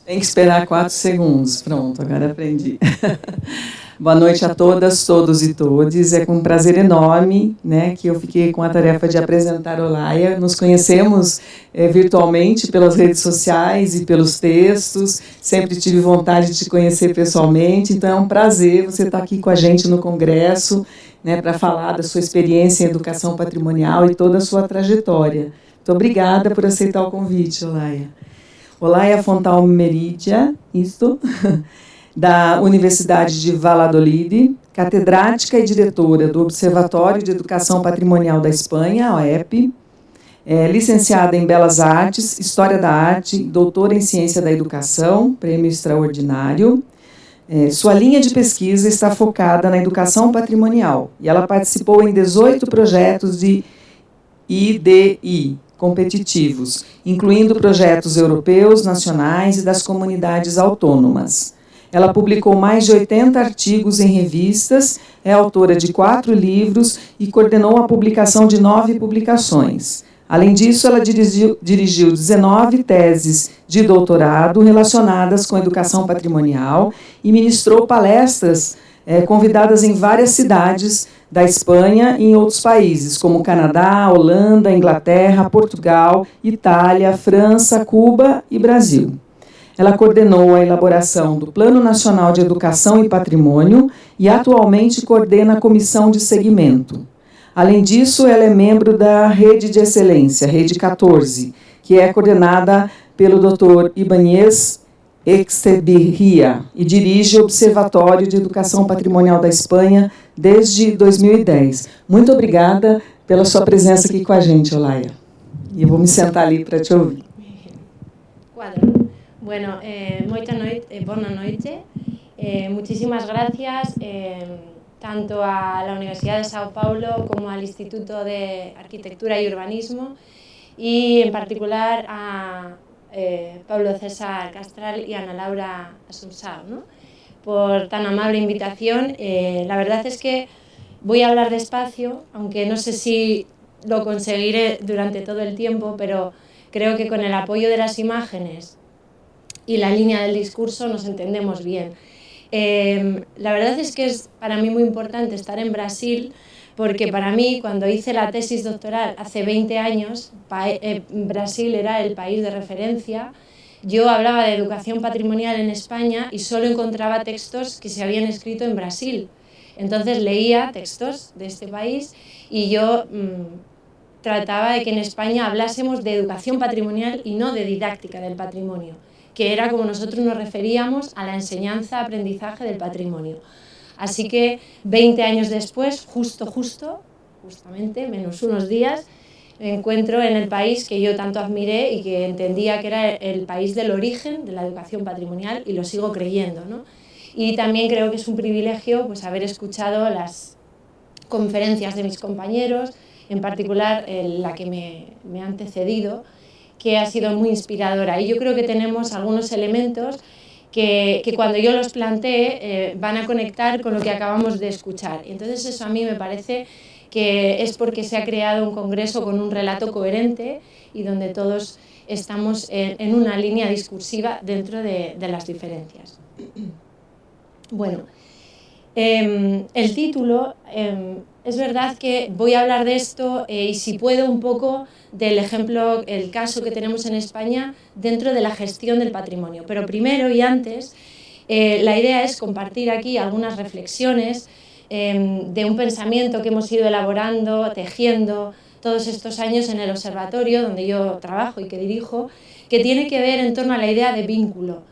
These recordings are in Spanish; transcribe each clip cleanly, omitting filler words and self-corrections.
Tem que esperar 4 segundos. Pronto, agora aprendi. Boa noite a todas, todos e todes. É com um prazer enorme, né, que eu fiquei com a tarefa de apresentar Olaya. Nos conhecemos virtualmente pelas redes sociais e pelos textos. Sempre tive vontade de te conhecer pessoalmente. Então é um prazer você estar aqui com a gente no Congresso, né, para falar da sua experiência em educação patrimonial e toda a sua trajetória. Muito obrigada por aceitar o convite, Olaya. Olaya Fontal Meridia, isto, da Universidade de Valladolid, catedrática e diretora do Observatório de Educação Patrimonial da Espanha, OEP, licenciada em Belas Artes, História da Arte, doutora em Ciência da Educação, prêmio extraordinário. Sua linha de pesquisa está focada na educação patrimonial e ela participou em 18 projetos de IDI, competitivos, incluindo projetos europeus, nacionais e das comunidades autônomas. Ela publicou mais de 80 artigos em revistas, é autora de 4 livros e coordenou a publicação de 9 publicações. Além disso, ela dirigiu 19 teses de doutorado relacionadas com educação patrimonial e ministrou palestras convidadas em várias cidades da Espanha e em outros países, como Canadá, Holanda, Inglaterra, Portugal, Itália, França, Cuba e Brasil. Ela coordenou a elaboração do Plano Nacional de Educação e Patrimônio e atualmente coordena a Comissão de Segmento. Além disso, ela é membro da Rede de Excelência, Rede 14, que é coordenada pelo Dr. Ibáñez Extebirria e dirige o Observatório de Educação Patrimonial da Espanha desde 2010. Muito obrigada pela sua presença aqui com a gente, Olaya. E eu vou me sentar ali para te ouvir. Bueno, buena noite. Muchísimas gracias tanto a la Universidad de Sao Paulo como al Instituto de Arquitectura y Urbanismo y en particular a Pablo César Castral y Ana Laura Assumpção, ¿no?, por tan amable invitación. La verdad es que voy a hablar despacio, aunque no sé si lo conseguiré durante todo el tiempo, pero creo que con el apoyo de las imágenes y la línea del discurso nos entendemos bien. La verdad es que es para mí muy importante estar en Brasil, porque para mí, cuando hice la tesis doctoral hace 20 años, Brasil era el país de referencia. Yo hablaba de educación patrimonial en España y solo encontraba textos que se habían escrito en Brasil. Entonces leía textos de este país y yo trataba de que en España hablásemos de educación patrimonial y no de didáctica del patrimonio, que era como nosotros nos referíamos a la enseñanza-aprendizaje del patrimonio. Así que 20 años después, justamente, menos unos días, me encuentro en el país que yo tanto admiré y que entendía que era el país del origen de la educación patrimonial, y lo sigo creyendo, ¿no? Y también creo que es un privilegio pues haber escuchado las conferencias de mis compañeros, en particular la que me ha antecedido, que ha sido muy inspiradora. Y yo creo que tenemos algunos elementos que cuando yo los planteé van a conectar con lo que acabamos de escuchar. Entonces eso a mí me parece que es porque se ha creado un congreso con un relato coherente y donde todos estamos en una línea discursiva dentro de las diferencias. Bueno, el título, es verdad que voy a hablar de esto y si puedo un poco del ejemplo, el caso que tenemos en España dentro de la gestión del patrimonio. Pero primero y antes, la idea es compartir aquí algunas reflexiones de un pensamiento que hemos ido elaborando, tejiendo todos estos años en el observatorio donde yo trabajo y que dirijo, que tiene que ver en torno a la idea de vínculo.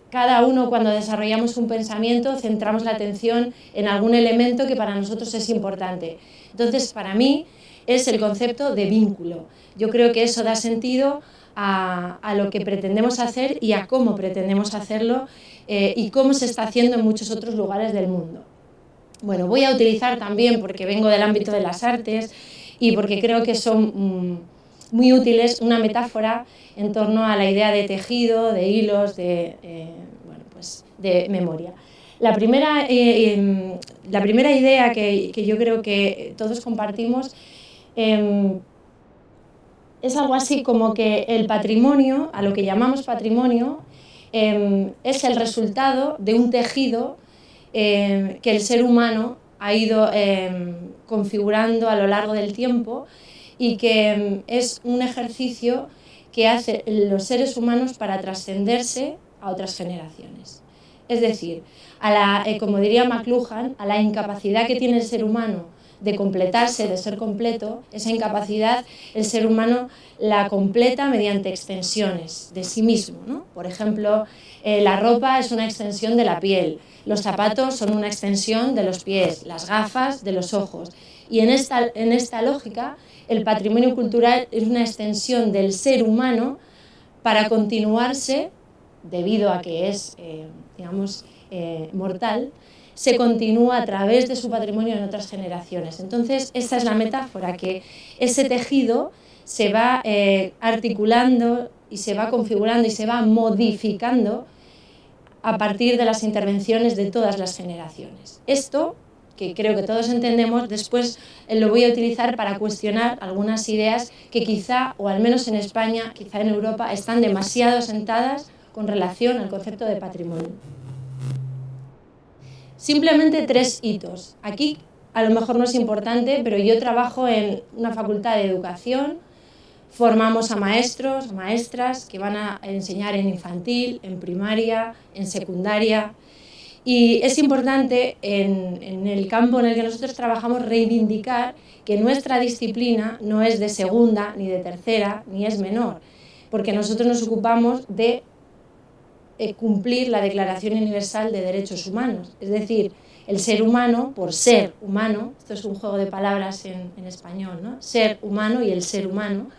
Cada uno, cuando desarrollamos un pensamiento, centramos la atención en algún elemento que para nosotros es importante. Entonces, para mí, es el concepto de vínculo. Yo creo que eso da sentido a lo que pretendemos hacer y a cómo pretendemos hacerlo y cómo se está haciendo en muchos otros lugares del mundo. Bueno, voy a utilizar también, porque vengo del ámbito de las artes y porque creo que son muy útiles, una metáfora en torno a la idea de tejido, de hilos, de memoria. La primera idea que yo creo que todos compartimos es algo así como que el patrimonio, a lo que llamamos patrimonio, es el resultado de un tejido que el ser humano ha ido configurando a lo largo del tiempo y que es un ejercicio que hacen los seres humanos para trascenderse a otras generaciones. Es decir, como diría McLuhan, a la incapacidad que tiene el ser humano de completarse, de ser completo, esa incapacidad el ser humano la completa mediante extensiones de sí mismo, ¿no? Por ejemplo, la ropa es una extensión de la piel, los zapatos son una extensión de los pies, las gafas de los ojos. Y en esta lógica, el patrimonio cultural es una extensión del ser humano para continuarse, debido a que es, mortal, se continúa a través de su patrimonio en otras generaciones. Entonces, esta es la metáfora, que ese tejido se va articulando y se va configurando y se va modificando a partir de las intervenciones de todas las generaciones. Esto, que creo que todos entendemos, después lo voy a utilizar para cuestionar algunas ideas que quizá, o al menos en España, quizá en Europa, están demasiado sentadas con relación al concepto de patrimonio. Simplemente 3 hitos. Aquí a lo mejor no es importante, pero yo trabajo en una facultad de educación, formamos a maestros, maestras que van a enseñar en infantil, en primaria, en secundaria. Y es importante en el campo en el que nosotros trabajamos reivindicar que nuestra disciplina no es de segunda, ni de tercera, ni es menor, porque nosotros nos ocupamos de cumplir la Declaración Universal de Derechos Humanos. Es decir, el ser humano, por ser humano, esto es un juego de palabras en español, ¿no? Ser humano y el ser humano,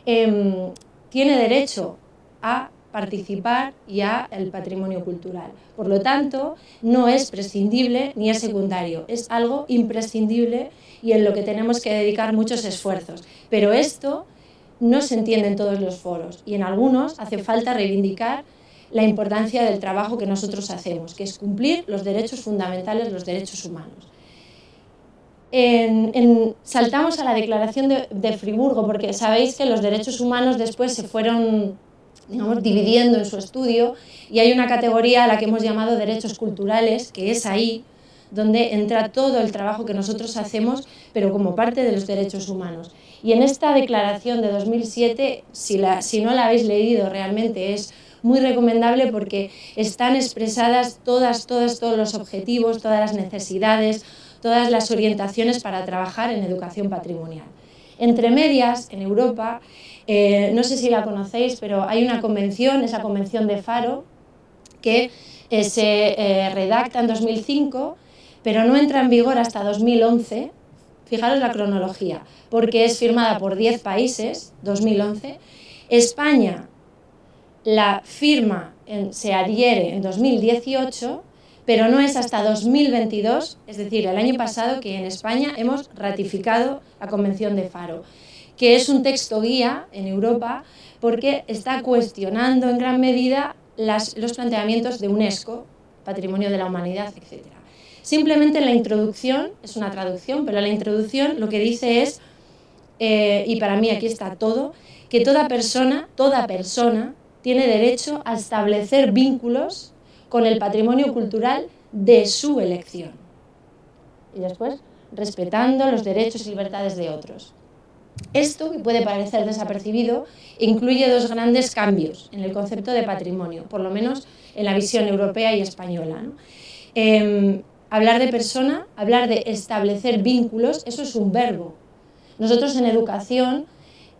tiene derecho a participar y al patrimonio cultural. Por lo tanto, no es prescindible ni es secundario, es algo imprescindible y en lo que tenemos que dedicar muchos esfuerzos. Pero esto no se entiende en todos los foros y en algunos hace falta reivindicar la importancia del trabajo que nosotros hacemos, que es cumplir los derechos fundamentales, los derechos humanos. Saltamos a la Declaración de Friburgo, porque sabéis que los derechos humanos después se fueron, dividiendo en su estudio, y hay una categoría a la que hemos llamado derechos culturales, que es ahí donde entra todo el trabajo que nosotros hacemos, pero como parte de los derechos humanos. Y en esta declaración de 2007, si no la habéis leído, realmente es muy recomendable porque están expresadas todos los objetivos, todas las necesidades, todas las orientaciones para trabajar en educación patrimonial. Entre medias, en Europa, no sé si la conocéis, pero hay una convención, esa convención de Faro, que se redacta en 2005, pero no entra en vigor hasta 2011. Fijaros la cronología, porque es firmada por 10 países, 2011. España la firma, se adhiere en 2018, pero no es hasta 2022, es decir, el año pasado, que en España hemos ratificado la Convención de Faro, que es un texto guía en Europa porque está cuestionando en gran medida los planteamientos de UNESCO, Patrimonio de la Humanidad, etc. Simplemente en la introducción, es una traducción, pero en la introducción lo que dice es, y para mí aquí está todo, que toda persona tiene derecho a establecer vínculos con el patrimonio cultural de su elección. Y después, respetando los derechos y libertades de otros. Esto, que puede parecer desapercibido, incluye 2 grandes cambios en el concepto de patrimonio, por lo menos en la visión europea y española, ¿no? Hablar de persona, hablar de establecer vínculos, eso es un verbo. Nosotros en educación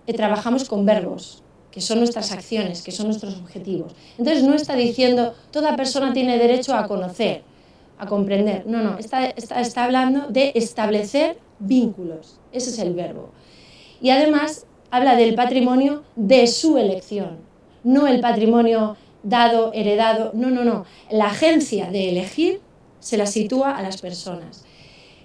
trabajamos con verbos, que son nuestras acciones, que son nuestros objetivos. Entonces no está diciendo toda persona tiene derecho a conocer, a comprender. No, está hablando de establecer vínculos. Ese es el verbo. Y además habla del patrimonio de su elección, no el patrimonio dado, heredado, no. La agencia de elegir se la sitúa a las personas.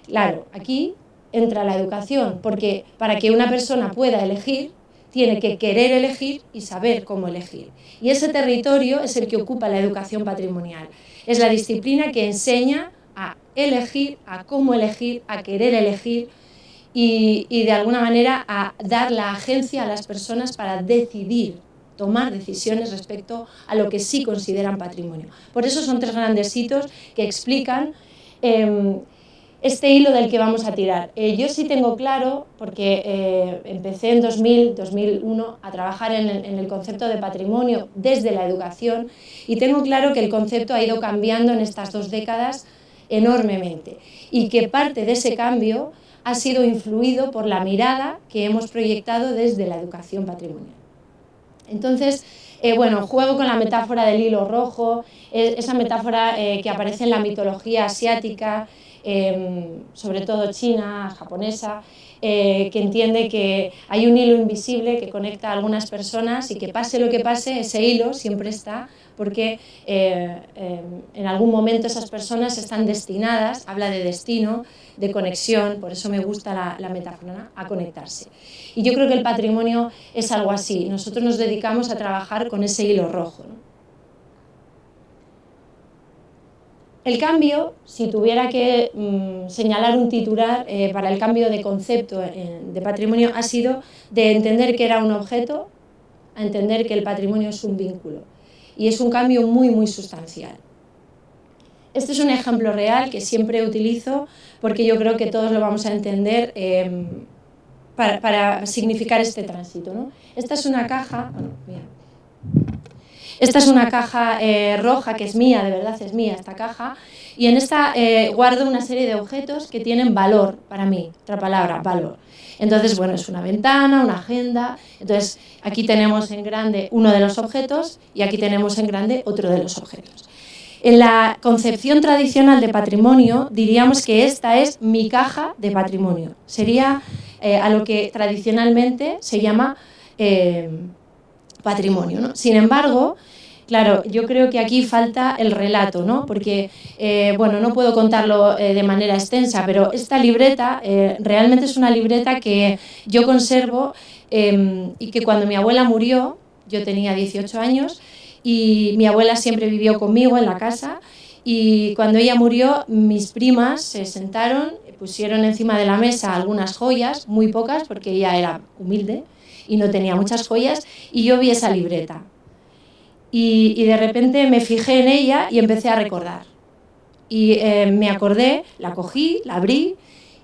Claro, aquí entra la educación, porque para que una persona pueda elegir, tiene que querer elegir y saber cómo elegir. Y ese territorio es el que ocupa la educación patrimonial. Es la disciplina que enseña a elegir, a cómo elegir, a querer elegir y de alguna manera a dar la agencia a las personas para decidir tomar decisiones respecto a lo que sí consideran patrimonio. Por eso son 3 grandes hitos que explican este hilo del que vamos a tirar. Yo sí tengo claro, porque empecé en 2001 a trabajar en el concepto de patrimonio desde la educación, y tengo claro que el concepto ha ido cambiando en estas 2 décadas enormemente, y que parte de ese cambio ha sido influido por la mirada que hemos proyectado desde la educación patrimonial. Entonces, bueno, juego con la metáfora del hilo rojo, esa metáfora que aparece en la mitología asiática, sobre todo china, japonesa, que entiende que hay un hilo invisible que conecta a algunas personas y que pase lo que pase, ese hilo siempre está, porque en algún momento esas personas están destinadas, habla de destino, de conexión, por eso me gusta la metáfora, ¿no?, a conectarse. Y yo creo que el patrimonio es algo así, nosotros nos dedicamos a trabajar con ese hilo rojo, ¿no? El cambio, si tuviera que señalar un titular para el cambio de concepto de patrimonio, ha sido de entender que era un objeto a entender que el patrimonio es un vínculo. Y es un cambio muy, muy sustancial. Este es un ejemplo real que siempre utilizo porque yo creo que todos lo vamos a entender para significar este tránsito, ¿no? Esta es una caja, bueno, mira. Esta es una caja roja que es mía, de verdad es mía esta caja, y en esta guardo una serie de objetos que tienen valor para mí, otra palabra, valor. Entonces, bueno, es una ventana, una agenda, entonces aquí tenemos en grande uno de los objetos y aquí tenemos en grande otro de los objetos. En la concepción tradicional de patrimonio diríamos que esta es mi caja de patrimonio, sería a lo que tradicionalmente se llama patrimonio, ¿no? Sin embargo, claro, yo creo que aquí falta el relato, ¿no? Porque, bueno, no puedo contarlo de manera extensa, pero esta libreta realmente es una libreta que yo conservo y que cuando mi abuela murió, yo tenía 18 años y mi abuela siempre vivió conmigo en la casa, y cuando ella murió, mis primas se sentaron, pusieron encima de la mesa algunas joyas, muy pocas porque ella era humilde y no tenía muchas joyas, y yo vi esa libreta. Y de repente me fijé en ella y empecé a recordar. Y me acordé, la cogí, la abrí,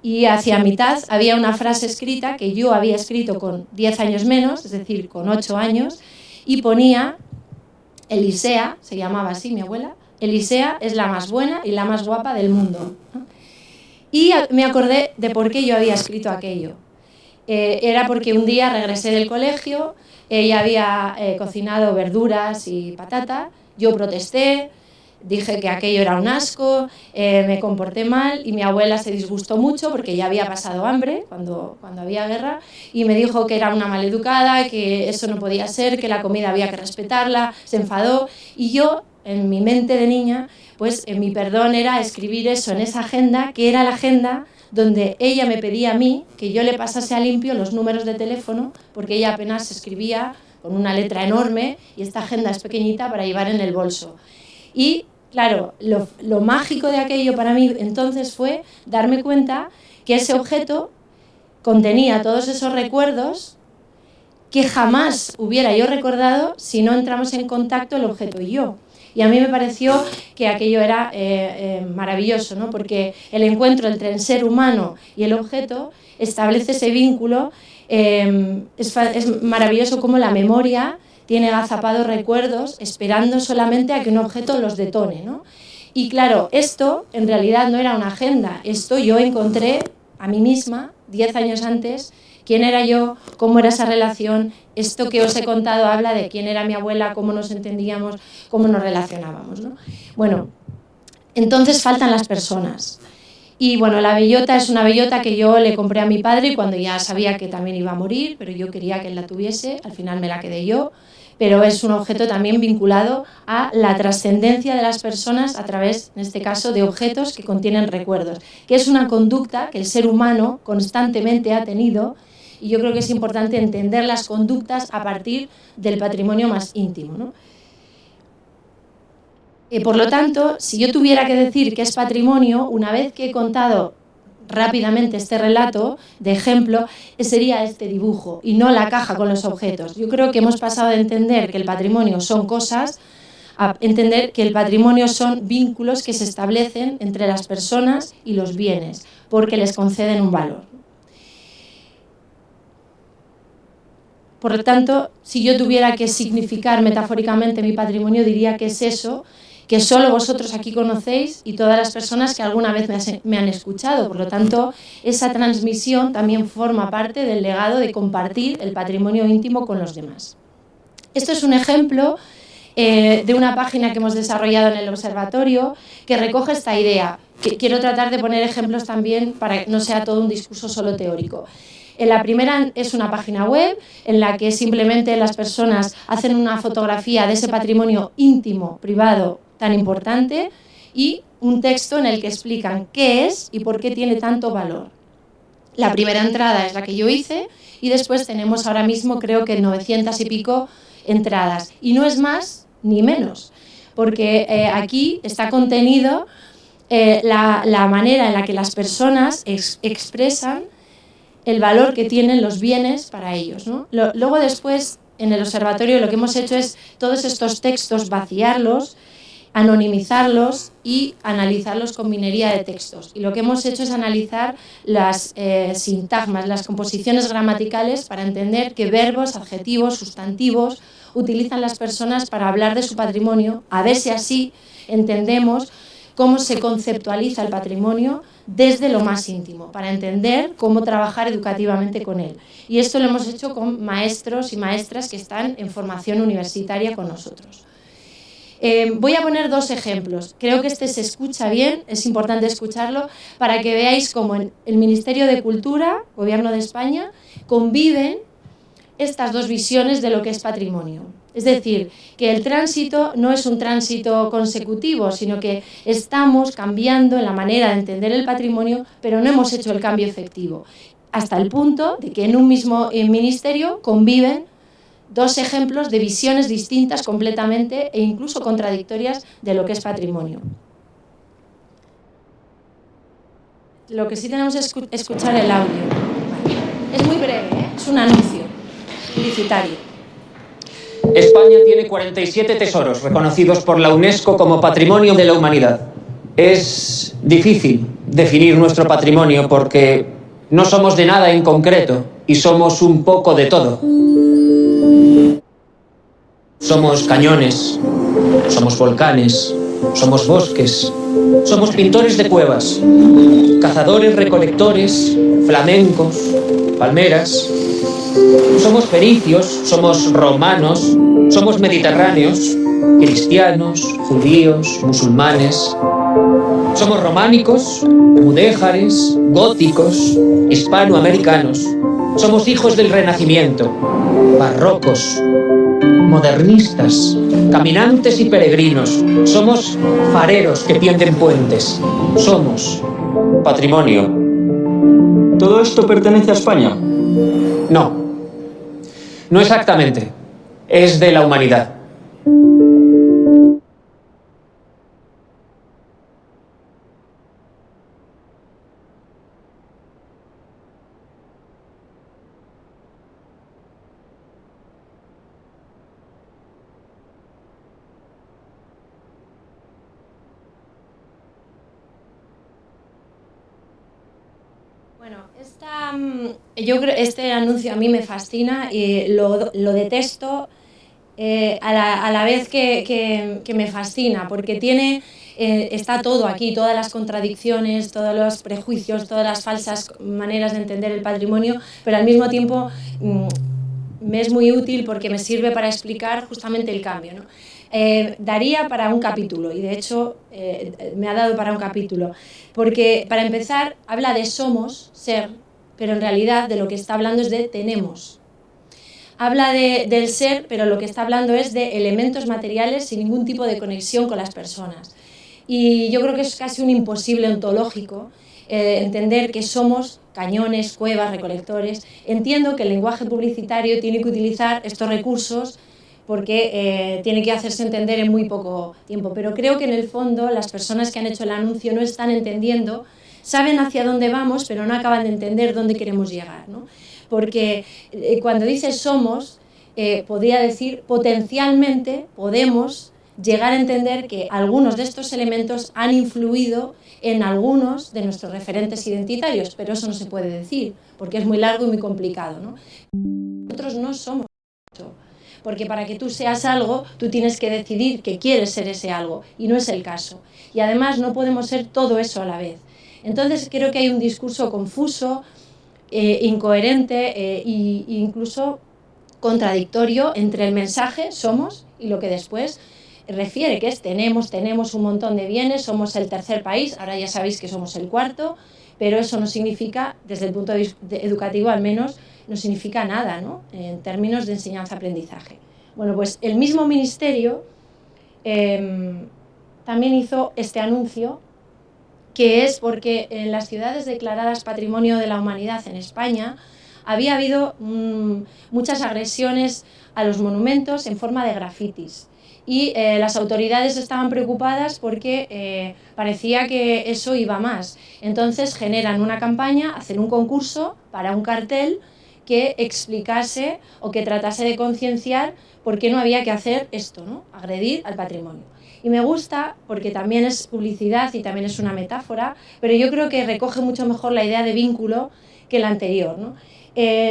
y hacia mitad había una frase escrita que yo había escrito con 10 años menos, es decir, con 8 años, y ponía, Elisea, se llamaba así mi abuela, Elisea es la más buena y la más guapa del mundo. Y me acordé de por qué yo había escrito aquello. Era porque un día regresé del colegio, ella había cocinado verduras y patata, yo protesté, dije que aquello era un asco, me comporté mal y mi abuela se disgustó mucho porque ya había pasado hambre cuando había guerra, y me dijo que era una maleducada, que eso no podía ser, que la comida había que respetarla, se enfadó, y yo, en mi mente de niña, pues mi perdón era escribir eso en esa agenda, que era la agenda donde ella me pedía a mí que yo le pasase a limpio los números de teléfono, porque ella apenas escribía con una letra enorme y esta agenda es pequeñita para llevar en el bolso. Y claro, lo mágico de aquello para mí entonces fue darme cuenta que ese objeto contenía todos esos recuerdos que jamás hubiera yo recordado si no entramos en contacto el objeto y yo. Y a mí me pareció que aquello era maravilloso, ¿no? Porque el encuentro entre el ser humano y el objeto establece ese vínculo. Es maravilloso cómo la memoria tiene agazapados recuerdos esperando solamente a que un objeto los detone, ¿no? Y claro, esto en realidad no era una agenda, esto yo encontré a mí misma 10 años antes. ¿Quién era yo? ¿Cómo era esa relación? Esto que os he contado habla de quién era mi abuela, cómo nos entendíamos, cómo nos relacionábamos, ¿no? Bueno, entonces faltan las personas. Y bueno, la bellota es una bellota que yo le compré a mi padre cuando ya sabía que también iba a morir, pero yo quería que él la tuviese, al final me la quedé yo, pero es un objeto también vinculado a la trascendencia de las personas a través, en este caso, de objetos que contienen recuerdos, que es una conducta que el ser humano constantemente ha tenido. Y yo creo que es importante entender las conductas a partir del patrimonio más íntimo, ¿no? Por lo tanto, si yo tuviera que decir qué es patrimonio, una vez que he contado rápidamente este relato de ejemplo, sería este dibujo y no la caja con los objetos. Yo creo que hemos pasado de entender que el patrimonio son cosas a entender que el patrimonio son vínculos que se establecen entre las personas y los bienes, porque les conceden un valor. Por lo tanto, si yo tuviera que significar metafóricamente mi patrimonio, diría que es eso que solo vosotros aquí conocéis y todas las personas que alguna vez me han escuchado. Por lo tanto, esa transmisión también forma parte del legado de compartir el patrimonio íntimo con los demás. Esto es un ejemplo de una página que hemos desarrollado en el observatorio que recoge esta idea. Quiero tratar de poner ejemplos también para que no sea todo un discurso solo teórico. La primera es una página web en la que simplemente las personas hacen una fotografía de ese patrimonio íntimo, privado, tan importante, y un texto en el que explican qué es y por qué tiene tanto valor. La primera entrada es la que yo hice y después tenemos ahora mismo creo que 900 y pico entradas. Y no es más ni menos, porque aquí está contenido la manera en la que las personas expresan el valor que tienen los bienes para ellos, ¿no? Luego después, en el observatorio, lo que hemos hecho es todos estos textos vaciarlos, anonimizarlos y analizarlos con minería de textos. Y lo que hemos hecho es analizar las sintagmas, las composiciones gramaticales para entender qué verbos, adjetivos, sustantivos utilizan las personas para hablar de su patrimonio, a ver si así entendemos cómo se conceptualiza el patrimonio desde lo más íntimo, para entender cómo trabajar educativamente con él. Y esto lo hemos hecho con maestros y maestras que están en formación universitaria con nosotros. Voy a poner dos ejemplos. Creo que este se escucha bien, es importante escucharlo, para que veáis cómo en el Ministerio de Cultura, Gobierno de España, conviven estas dos visiones de lo que es patrimonio. Es decir, que el tránsito no es un tránsito consecutivo, sino que estamos cambiando en la manera de entender el patrimonio, pero no hemos hecho el cambio efectivo, hasta el punto de que en un mismo ministerio conviven dos ejemplos de visiones distintas completamente e incluso contradictorias de lo que es patrimonio. Lo que sí tenemos es escuchar el audio. Es muy breve, es un anuncio publicitario. España tiene 47 tesoros reconocidos por la UNESCO como Patrimonio de la Humanidad. Es difícil definir nuestro patrimonio porque no somos de nada en concreto y somos un poco de todo. Somos cañones, somos volcanes, somos bosques, somos pintores de cuevas, cazadores, recolectores, flamencos, palmeras. Somos fenicios, somos romanos, somos mediterráneos, cristianos, judíos, musulmanes. Somos románicos, mudéjares, góticos, hispanoamericanos. Somos hijos del Renacimiento, barrocos, modernistas, caminantes y peregrinos. Somos fareros que tienden puentes. Somos patrimonio. ¿Todo esto pertenece a España? No, no exactamente. Es de la humanidad. Bueno, yo creo este anuncio a mí me fascina y lo detesto a la vez que me fascina, porque está todo aquí, todas las contradicciones, todos los prejuicios, todas las falsas maneras de entender el patrimonio, pero al mismo tiempo me es muy útil porque me sirve para explicar justamente el cambio, ¿no? Daría para un capítulo, y de hecho me ha dado para un capítulo, porque para empezar habla de somos, ser, pero en realidad de lo que está hablando es de tenemos. Habla del ser, pero lo que está hablando es de elementos materiales sin ningún tipo de conexión con las personas. Y yo creo que es casi un imposible ontológico entender que somos cañones, cuevas, recolectores. Entiendo que el lenguaje publicitario tiene que utilizar estos recursos porque tiene que hacerse entender en muy poco tiempo. Pero creo que en el fondo las personas que han hecho el anuncio no están entendiendo saben hacia dónde vamos, pero no acaban de entender dónde queremos llegar, ¿no? Porque cuando dices somos, podría decir potencialmente podemos llegar a entender que algunos de estos elementos han influido en algunos de nuestros referentes identitarios, pero eso no se puede decir, porque es muy largo y muy complicado, ¿no? Nosotros no somos eso, porque para que tú seas algo, tú tienes que decidir que quieres ser ese algo, y no es el caso. Y además no podemos ser todo eso a la vez. Entonces creo que hay un discurso confuso, incoherente e incluso contradictorio entre el mensaje somos y lo que después refiere, que es tenemos un montón de bienes, somos el tercer país, ahora ya sabéis que somos el cuarto, pero eso no significa, desde el punto de vista educativo al menos, no significa nada, ¿no? En términos de enseñanza-aprendizaje. Bueno, pues el mismo ministerio también hizo este anuncio, que es porque en las ciudades declaradas Patrimonio de la Humanidad en España había habido muchas agresiones a los monumentos en forma de grafitis. Y las autoridades estaban preocupadas porque parecía que eso iba más. Entonces generan una campaña, hacen un concurso para un cartel que explicase o que tratase de concienciar por qué no había que hacer esto, ¿no? Agredir al patrimonio. Y me gusta porque también es publicidad y también es una metáfora, pero yo creo que recoge mucho mejor la idea de vínculo que la anterior, ¿no?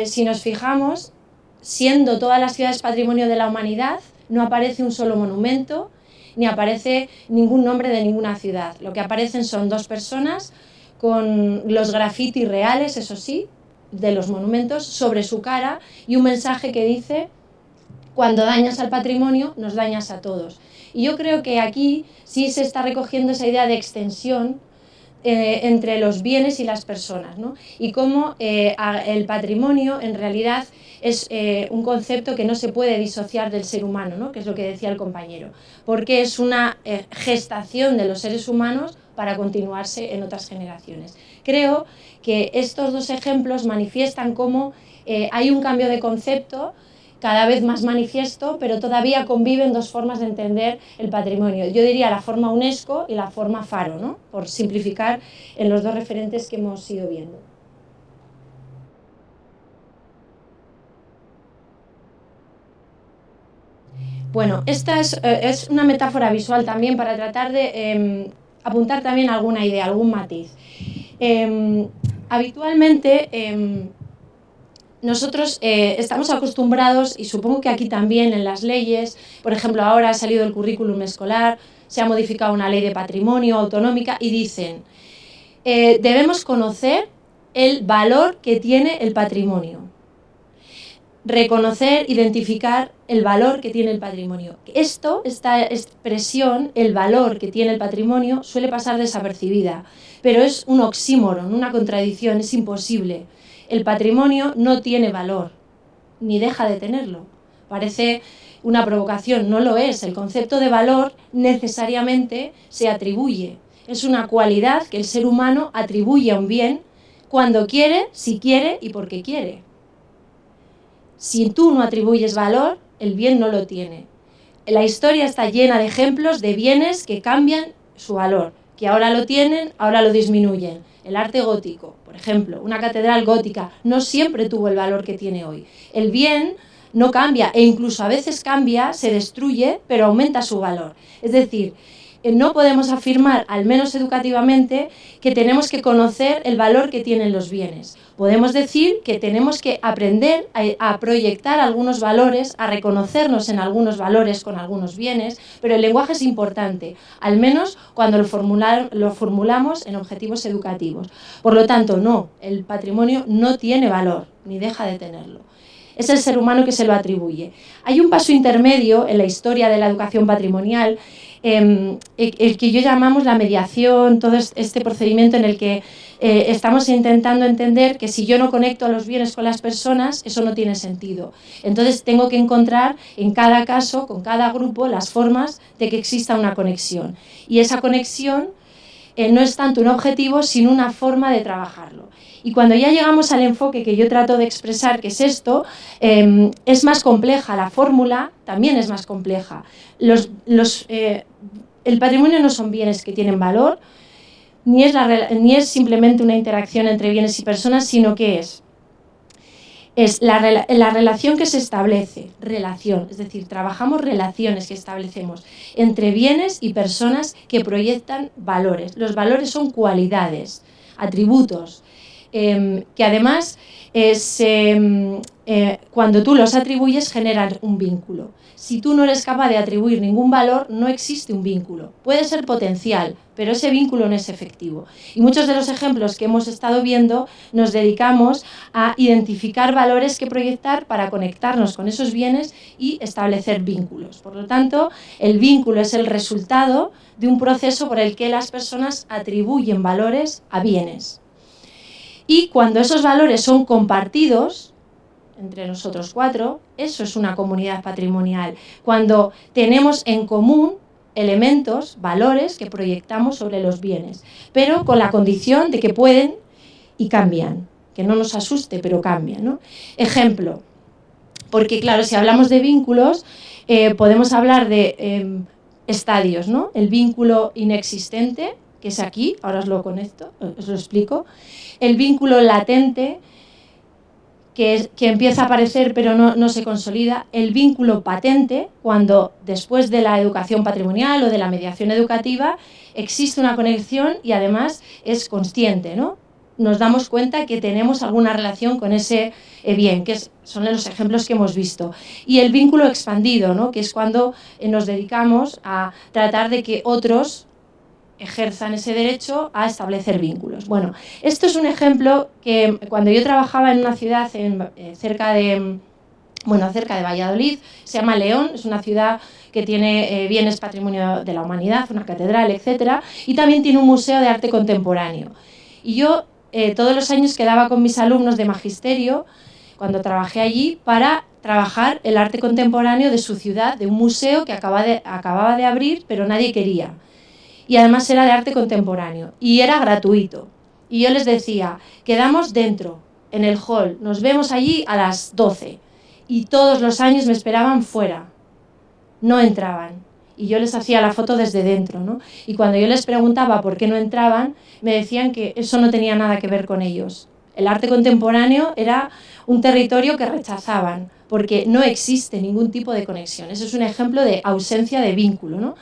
Si nos fijamos, siendo todas las ciudades Patrimonio de la Humanidad, no aparece un solo monumento, ni aparece ningún nombre de ninguna ciudad. Lo que aparecen son dos personas con los grafitis reales, eso sí, de los monumentos, sobre su cara y un mensaje que dice: cuando dañas al patrimonio, nos dañas a todos. Y yo creo que aquí sí se está recogiendo esa idea de extensión entre los bienes y las personas, ¿no? Y cómo el patrimonio en realidad es un concepto que no se puede disociar del ser humano, ¿no? Que es lo que decía el compañero, porque es una gestación de los seres humanos para continuarse en otras generaciones. Creo que estos dos ejemplos manifiestan cómo hay un cambio de concepto cada vez más manifiesto, pero todavía conviven dos formas de entender el patrimonio. Yo diría la forma UNESCO y la forma Faro, ¿no? Por simplificar en los dos referentes que hemos ido viendo. Bueno, esta es una metáfora visual también para tratar de apuntar también alguna idea, algún matiz. Habitualmente nosotros estamos acostumbrados, y supongo que aquí también en las leyes, por ejemplo, ahora ha salido el currículum escolar, se ha modificado una ley de patrimonio autonómica y dicen debemos conocer el valor que tiene el patrimonio, reconocer, identificar el valor que tiene el patrimonio. Esta expresión, el valor que tiene el patrimonio, suele pasar desapercibida, pero es un oxímoron, una contradicción, es imposible. El patrimonio no tiene valor, ni deja de tenerlo. Parece una provocación, no lo es. El concepto de valor necesariamente se atribuye. Es una cualidad que el ser humano atribuye a un bien cuando quiere, si quiere y porque quiere. Si tú no atribuyes valor, el bien no lo tiene. La historia está llena de ejemplos de bienes que cambian su valor, que ahora lo tienen, ahora lo disminuyen. El arte gótico, por ejemplo, una catedral gótica no siempre tuvo el valor que tiene hoy. El bien no cambia e incluso a veces cambia, se destruye, pero aumenta su valor. Es decir, no podemos afirmar, al menos educativamente, que tenemos que conocer el valor que tienen los bienes. Podemos decir que tenemos que aprender a proyectar algunos valores, a reconocernos en algunos valores con algunos bienes, pero el lenguaje es importante, al menos cuando lo formulamos en objetivos educativos. Por lo tanto, no, el patrimonio no tiene valor, ni deja de tenerlo. Es el ser humano que se lo atribuye. Hay un paso intermedio en la historia de la educación patrimonial, el que yo llamamos la mediación, todo este procedimiento en el que estamos intentando entender que si yo no conecto a los bienes con las personas, eso no tiene sentido. Entonces tengo que encontrar en cada caso, con cada grupo, las formas de que exista una conexión. Y esa conexión no es tanto un objetivo, sino una forma de trabajarlo. Y cuando ya llegamos al enfoque que yo trato de expresar, que es esto, es más compleja, la fórmula también es más compleja. El patrimonio no son bienes que tienen valor, ni es simplemente una interacción entre bienes y personas, sino que es la relación que se establece, es decir, trabajamos relaciones que establecemos entre bienes y personas que proyectan valores. Los valores son cualidades, atributos, que además cuando tú los atribuyes generan un vínculo. Si tú no eres capaz de atribuir ningún valor, no existe un vínculo. Puede ser potencial, pero ese vínculo no es efectivo. Y muchos de los ejemplos que hemos estado viendo nos dedicamos a identificar valores que proyectar para conectarnos con esos bienes y establecer vínculos. Por lo tanto, el vínculo es el resultado de un proceso por el que las personas atribuyen valores a bienes. Y cuando esos valores son compartidos entre nosotros cuatro, eso es una comunidad patrimonial. Cuando tenemos en común elementos, valores que proyectamos sobre los bienes, pero con la condición de que pueden y cambian, que no nos asuste, pero cambian, ¿no? Ejemplo, porque claro, si hablamos de vínculos, podemos hablar de estadios, ¿no? El vínculo inexistente, que es aquí, ahora os lo conecto, os lo explico. El vínculo latente, que empieza a aparecer pero no se consolida. El vínculo patente, cuando después de la educación patrimonial o de la mediación educativa existe una conexión y además es consciente, ¿no? Nos damos cuenta que tenemos alguna relación con ese bien, son los ejemplos que hemos visto. Y el vínculo expandido, ¿no? Que es cuando nos dedicamos a tratar de que otros ejerzan ese derecho a establecer vínculos. Bueno, esto es un ejemplo que cuando yo trabajaba en una ciudad cerca de Valladolid, se llama León, es una ciudad que tiene bienes patrimonio de la humanidad, una catedral, etcétera, y también tiene un museo de arte contemporáneo. Y yo todos los años quedaba con mis alumnos de magisterio, cuando trabajé allí, para trabajar el arte contemporáneo de su ciudad, de un museo que acababa de abrir, pero nadie quería. Y además era de arte contemporáneo y era gratuito. Y yo les decía, quedamos dentro, en el hall, nos vemos allí a las 12. Y todos los años me esperaban fuera, no entraban. Y yo les hacía la foto desde dentro, ¿no? Y cuando yo les preguntaba por qué no entraban, me decían que eso no tenía nada que ver con ellos. El arte contemporáneo era un territorio que rechazaban, porque no existe ningún tipo de conexión. Eso es un ejemplo de ausencia de vínculo, ¿no?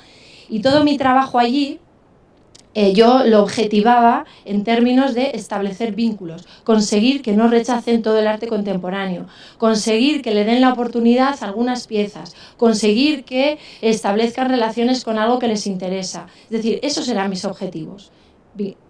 Y todo mi trabajo allí, yo lo objetivaba en términos de establecer vínculos, conseguir que no rechacen todo el arte contemporáneo, conseguir que le den la oportunidad a algunas piezas, conseguir que establezcan relaciones con algo que les interesa. Es decir, esos eran mis objetivos,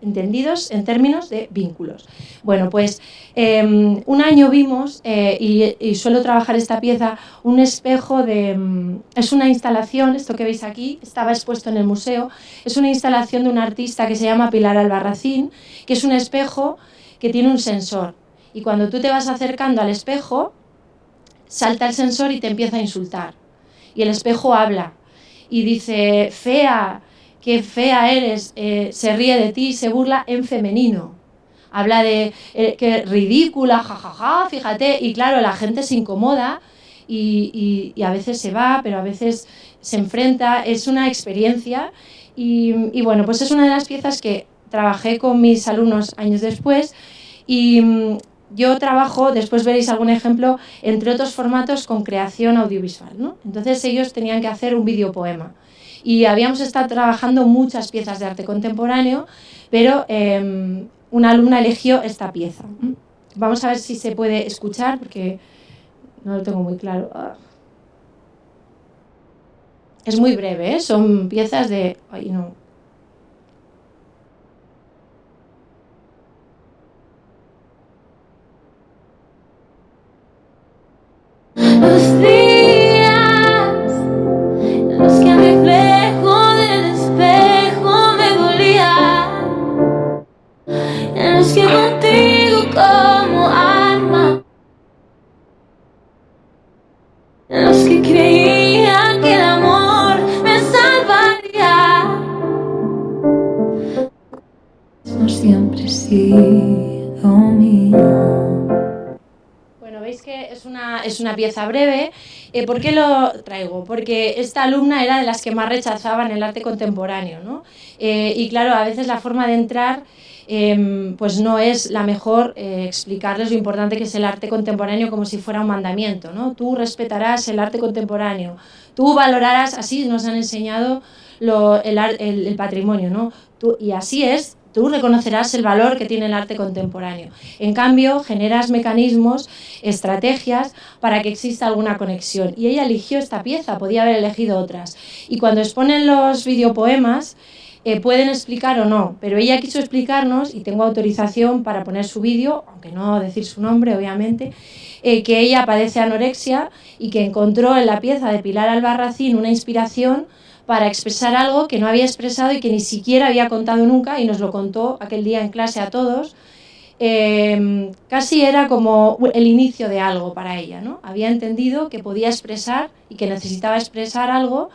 entendidos en términos de vínculos. Bueno, pues un año vimos, y suelo trabajar esta pieza, un espejo es una instalación, esto que veis aquí, estaba expuesto en el museo, es una instalación de un artista que se llama Pilar Albarracín, que es un espejo que tiene un sensor. Y cuando tú te vas acercando al espejo, salta el sensor y te empieza a insultar. Y el espejo habla y dice, fea, qué fea eres, se ríe de ti, se burla en femenino. Habla de que ridícula, jajaja, fíjate, y claro, la gente se incomoda y a veces se va, pero a veces se enfrenta, es una experiencia y bueno, pues es una de las piezas que trabajé con mis alumnos años después y yo trabajo, después veréis algún ejemplo, entre otros formatos con creación audiovisual, ¿no? Entonces ellos tenían que hacer un videopoema. Y habíamos estado trabajando muchas piezas de arte contemporáneo, pero una alumna eligió esta pieza. Vamos a ver si se puede escuchar, porque no lo tengo muy claro. Es muy breve, ¿eh? Son piezas de... Ay, no. Los días en los que me reflejo del espejo me dolía, en los que contigo como arma, en los que creía que el amor me salvaría, no siempre he sido mío. Veis que es una pieza breve ¿Por qué lo traigo? Porque esta alumna era de las que más rechazaban el arte contemporáneo, ¿no? Y claro, a veces la forma de entrar pues no es la mejor explicarles lo importante que es el arte contemporáneo como si fuera un mandamiento, ¿no? Tú respetarás el arte contemporáneo, tú valorarás, así nos han enseñado el patrimonio, ¿no? Y así es, tú reconocerás el valor que tiene el arte contemporáneo. En cambio, generas mecanismos, estrategias para que exista alguna conexión. Y ella eligió esta pieza, podía haber elegido otras. Y cuando exponen los videopoemas, pueden explicar o no, pero ella quiso explicarnos, y tengo autorización para poner su vídeo, aunque no decir su nombre, obviamente, que ella padece anorexia y que encontró en la pieza de Pilar Albarracín una inspiración para expresar algo que no había expresado y que ni siquiera había contado nunca, y nos lo contó aquel día en clase a todos. Casi era como el inicio de algo para ella, ¿no? Había entendido que podía expresar y que necesitaba expresar algo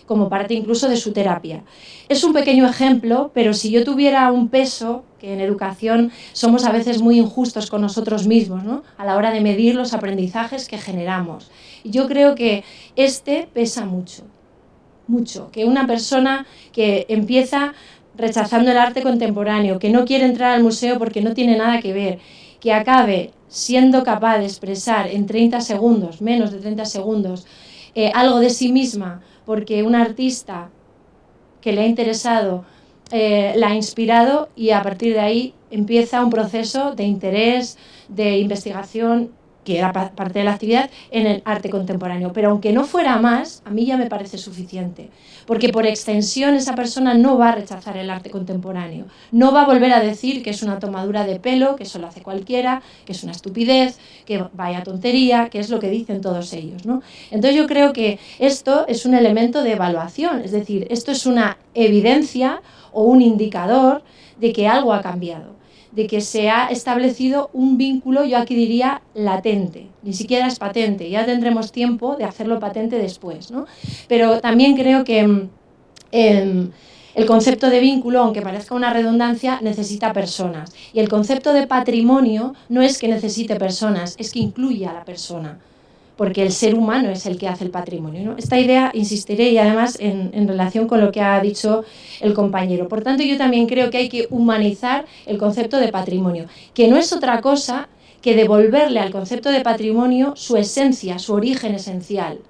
como parte incluso de su terapia. Es un pequeño ejemplo, pero si yo tuviera un peso, que en educación somos a veces muy injustos con nosotros mismos, ¿no? A la hora de medir los aprendizajes que generamos. Y yo creo que este pesa mucho, mucho, que una persona que empieza rechazando el arte contemporáneo, que no quiere entrar al museo porque no tiene nada que ver, que acabe siendo capaz de expresar en 30 segundos, menos de 30 segundos, algo de sí misma, porque un artista que le ha interesado la ha inspirado, y a partir de ahí empieza un proceso de interés, de investigación, que era parte de la actividad, en el arte contemporáneo. Pero aunque no fuera más, a mí ya me parece suficiente, porque por extensión esa persona no va a rechazar el arte contemporáneo, no va a volver a decir que es una tomadura de pelo, que eso lo hace cualquiera, que es una estupidez, que vaya tontería, que es lo que dicen todos ellos, ¿no? Entonces yo creo que esto es un elemento de evaluación, es decir, esto es una evidencia o un indicador de que algo ha cambiado, de que se ha establecido un vínculo, yo aquí diría latente, ni siquiera es patente, ya tendremos tiempo de hacerlo patente después, ¿no? Pero también creo que el concepto de vínculo, aunque parezca una redundancia, necesita personas, y el concepto de patrimonio no es que necesite personas, es que incluye a la persona, porque el ser humano es el que hace el patrimonio, ¿no? Esta idea insistiré, y además en relación con lo que ha dicho el compañero. Por tanto, yo también creo que hay que humanizar el concepto de patrimonio, que no es otra cosa que devolverle al concepto de patrimonio su esencia, su origen esencial,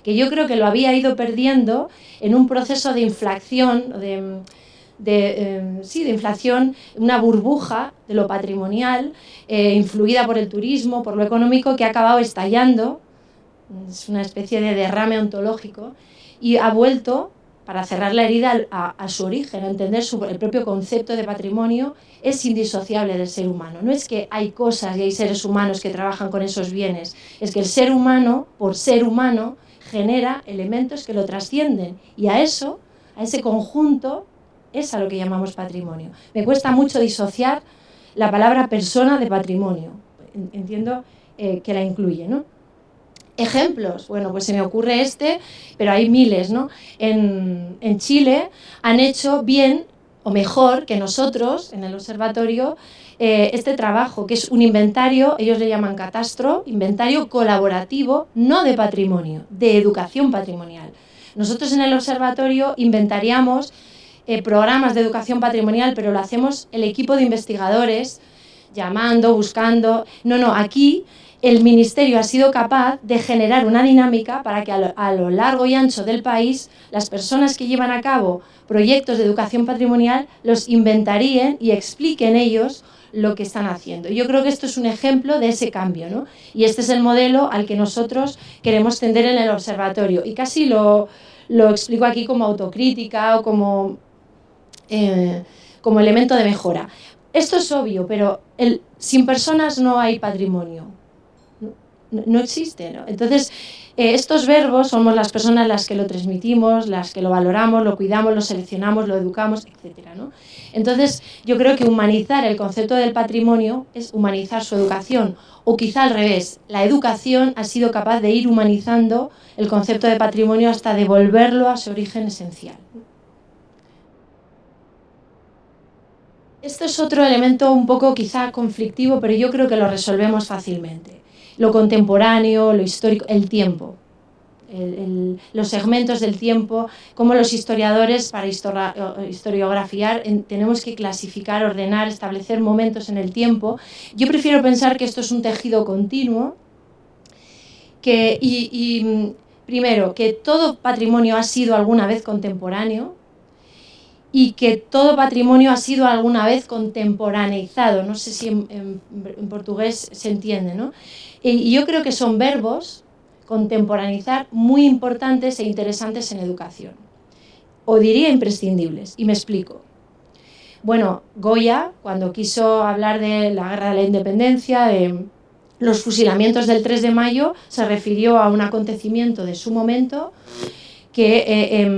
que yo creo que lo había ido perdiendo en un proceso de inflación, de inflación, una burbuja de lo patrimonial, influida por el turismo, por lo económico, que ha acabado estallando. Es una especie de derrame ontológico, y ha vuelto, para cerrar la herida, a su origen, a entender el propio concepto de patrimonio es indisociable del ser humano. No es que hay cosas y hay seres humanos que trabajan con esos bienes, es que el ser humano, por ser humano, genera elementos que lo trascienden, y a ese conjunto es a lo que llamamos patrimonio. Me cuesta mucho disociar la palabra persona de patrimonio. Entiendo que la incluye, ¿no? Ejemplos, bueno, pues se me ocurre pero hay miles, ¿no? En Chile han hecho bien o mejor que nosotros en el observatorio este trabajo, que es un inventario, ellos le llaman catastro, inventario colaborativo, no de patrimonio, de educación patrimonial. Nosotros en el observatorio inventariamos programas de educación patrimonial, pero lo hacemos el equipo de investigadores, llamando, buscando. No, aquí el Ministerio ha sido capaz de generar una dinámica para que a lo largo y ancho del país las personas que llevan a cabo proyectos de educación patrimonial los inventaríen y expliquen ellos lo que están haciendo. Yo creo que esto es un ejemplo de ese cambio, ¿no? Y este es el modelo al que nosotros queremos tender en el observatorio. Y casi lo explico aquí como autocrítica o como elemento de mejora. Esto es obvio, pero sin personas no hay patrimonio. No existe, ¿no? Entonces, estos verbos somos las personas las que lo transmitimos, las que lo valoramos, lo cuidamos, lo seleccionamos, lo educamos, etcétera, ¿no? Entonces, yo creo que humanizar el concepto del patrimonio es humanizar su educación, o quizá al revés, la educación ha sido capaz de ir humanizando el concepto de patrimonio hasta devolverlo a su origen esencial. Esto es otro elemento un poco quizá conflictivo, pero yo creo que lo resolvemos fácilmente. Lo contemporáneo, lo histórico, el tiempo. los segmentos del tiempo, cómo los historiadores, para historiografiar, tenemos que clasificar, ordenar, establecer momentos en el tiempo. Yo prefiero pensar que esto es un tejido continuo, primero, que todo patrimonio ha sido alguna vez contemporáneo y que todo patrimonio ha sido alguna vez contemporaneizado. No sé si en portugués se entiende, ¿no? Y yo creo que son verbos, contemporaneizar, muy importantes e interesantes en educación. O diría imprescindibles, y me explico. Bueno, Goya, cuando quiso hablar de la Guerra de la Independencia, de los fusilamientos del 3 de mayo, se refirió a un acontecimiento de su momento que,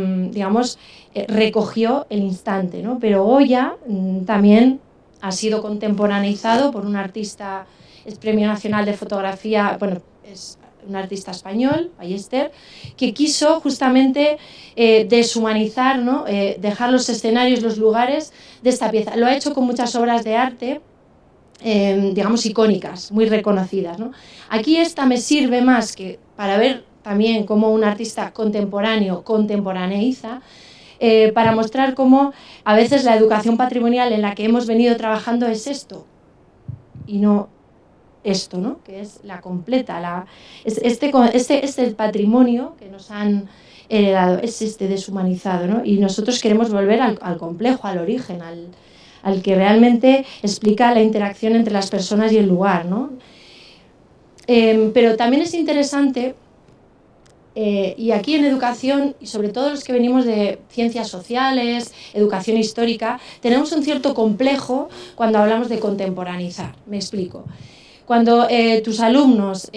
recogió el instante, ¿no? Pero Goya también ha sido contemporaneizado por un artista, es Premio Nacional de Fotografía, bueno, es un artista español, Ballester, que quiso justamente deshumanizar, ¿no? Dejar los escenarios, los lugares de esta pieza. Lo ha hecho con muchas obras de arte, icónicas, muy reconocidas, ¿no? Aquí esta me sirve más que para ver también cómo un artista contemporáneo contemporaneiza, para mostrar cómo a veces la educación patrimonial en la que hemos venido trabajando es esto, y no esto, ¿no? Que es la completa, este patrimonio que nos han heredado, es este deshumanizado, ¿no? Y nosotros queremos volver al complejo, al origen, al que realmente explica la interacción entre las personas y el lugar, ¿no? Pero también es interesante, y aquí en educación, y sobre todo los que venimos de ciencias sociales, educación histórica, tenemos un cierto complejo cuando hablamos de contemporaneizar. Me explico. Cuando tus alumnos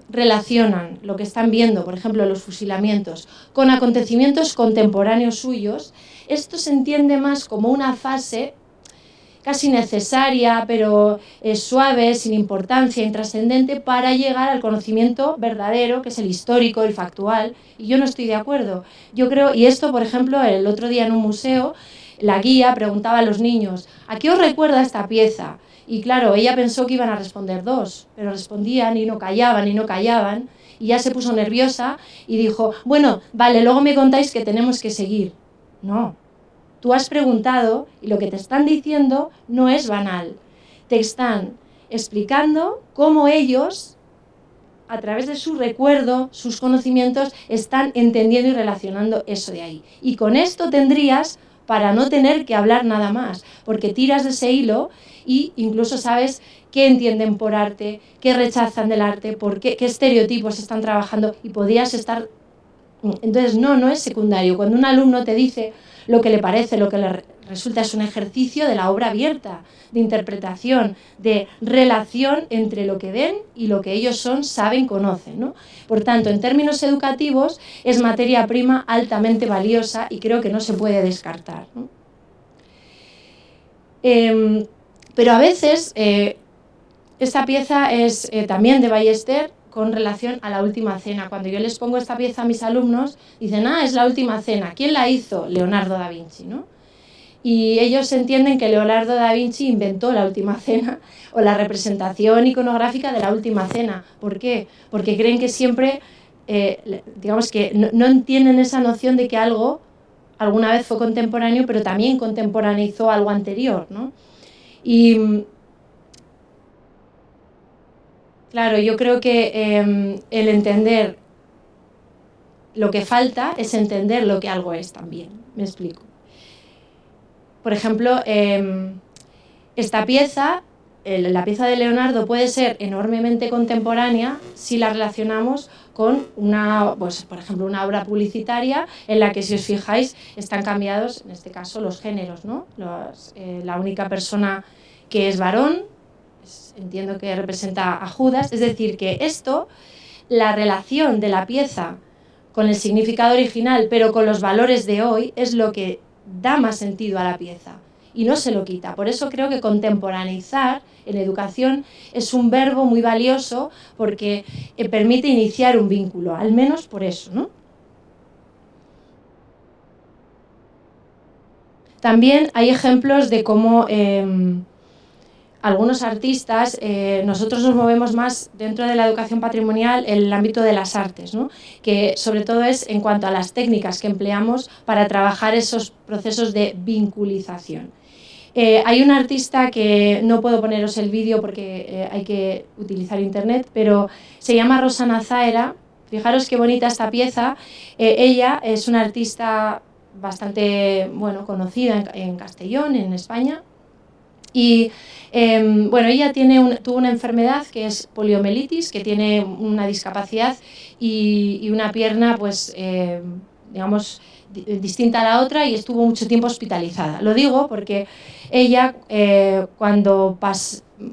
relacionan lo que están viendo, por ejemplo, los fusilamientos, con acontecimientos contemporáneos suyos, esto se entiende más como una fase casi necesaria, pero suave, sin importancia, intrascendente, para llegar al conocimiento verdadero, que es el histórico, el factual, y yo no estoy de acuerdo. Yo creo, y esto, por ejemplo, el otro día en un museo, la guía preguntaba a los niños, ¿a qué os recuerda esta pieza? Y claro, ella pensó que iban a responder 2, pero respondían y no callaban, y ya se puso nerviosa y dijo, bueno, vale, luego me contáis que tenemos que seguir. No. Tú has preguntado y lo que te están diciendo no es banal. Te están explicando cómo ellos, a través de su recuerdo, sus conocimientos, están entendiendo y relacionando eso de ahí. Y con esto tendrías para no tener que hablar nada más, porque tiras de ese hilo y incluso sabes qué entienden por arte, qué rechazan del arte, qué estereotipos están trabajando y podrías estar... Entonces, no es secundario. Cuando un alumno te dice lo que le parece, lo que le resulta, es un ejercicio de la obra abierta, de interpretación, de relación entre lo que ven y lo que ellos son, saben, conocen, ¿no? Por tanto, en términos educativos, es materia prima altamente valiosa y creo que no se puede descartar, ¿no? Pero a veces, esta pieza es también de Ballester, con relación a la Última Cena. Cuando yo les pongo esta pieza a mis alumnos, dicen, es la Última Cena. ¿Quién la hizo? Leonardo da Vinci, ¿no? Y ellos entienden que Leonardo da Vinci inventó la Última Cena o la representación iconográfica de la Última Cena. ¿Por qué? Porque creen que siempre, digamos que no tienen esa noción de que algo alguna vez fue contemporáneo, pero también contemporaneizó algo anterior, ¿no? Y claro, yo creo que el entender lo que falta es entender lo que algo es también. Me explico. Por ejemplo, esta pieza, la pieza de Leonardo, puede ser enormemente contemporánea si la relacionamos con por ejemplo, una obra publicitaria en la que, si os fijáis, están cambiados, en este caso, los géneros, ¿no? La única persona que es varón, entiendo que representa a Judas, es decir, que esto, la relación de la pieza con el significado original, pero con los valores de hoy, es lo que da más sentido a la pieza y no se lo quita. Por eso creo que contemporaneizar en educación es un verbo muy valioso porque permite iniciar un vínculo, al menos por eso, ¿no? También hay ejemplos de cómo algunos artistas, nosotros nos movemos más dentro de la educación patrimonial en el ámbito de las artes, ¿no? Que sobre todo es en cuanto a las técnicas que empleamos para trabajar esos procesos de vinculización. Hay un artista que no puedo poneros el vídeo porque hay que utilizar internet, pero se llama Rosana Zaera. Fijaros qué bonita esta pieza. Ella es una artista bastante conocida en Castellón, en España. Y ella tuvo una enfermedad que es poliomielitis, que tiene una discapacidad y una pierna, distinta a la otra, y estuvo mucho tiempo hospitalizada. Lo digo porque ella,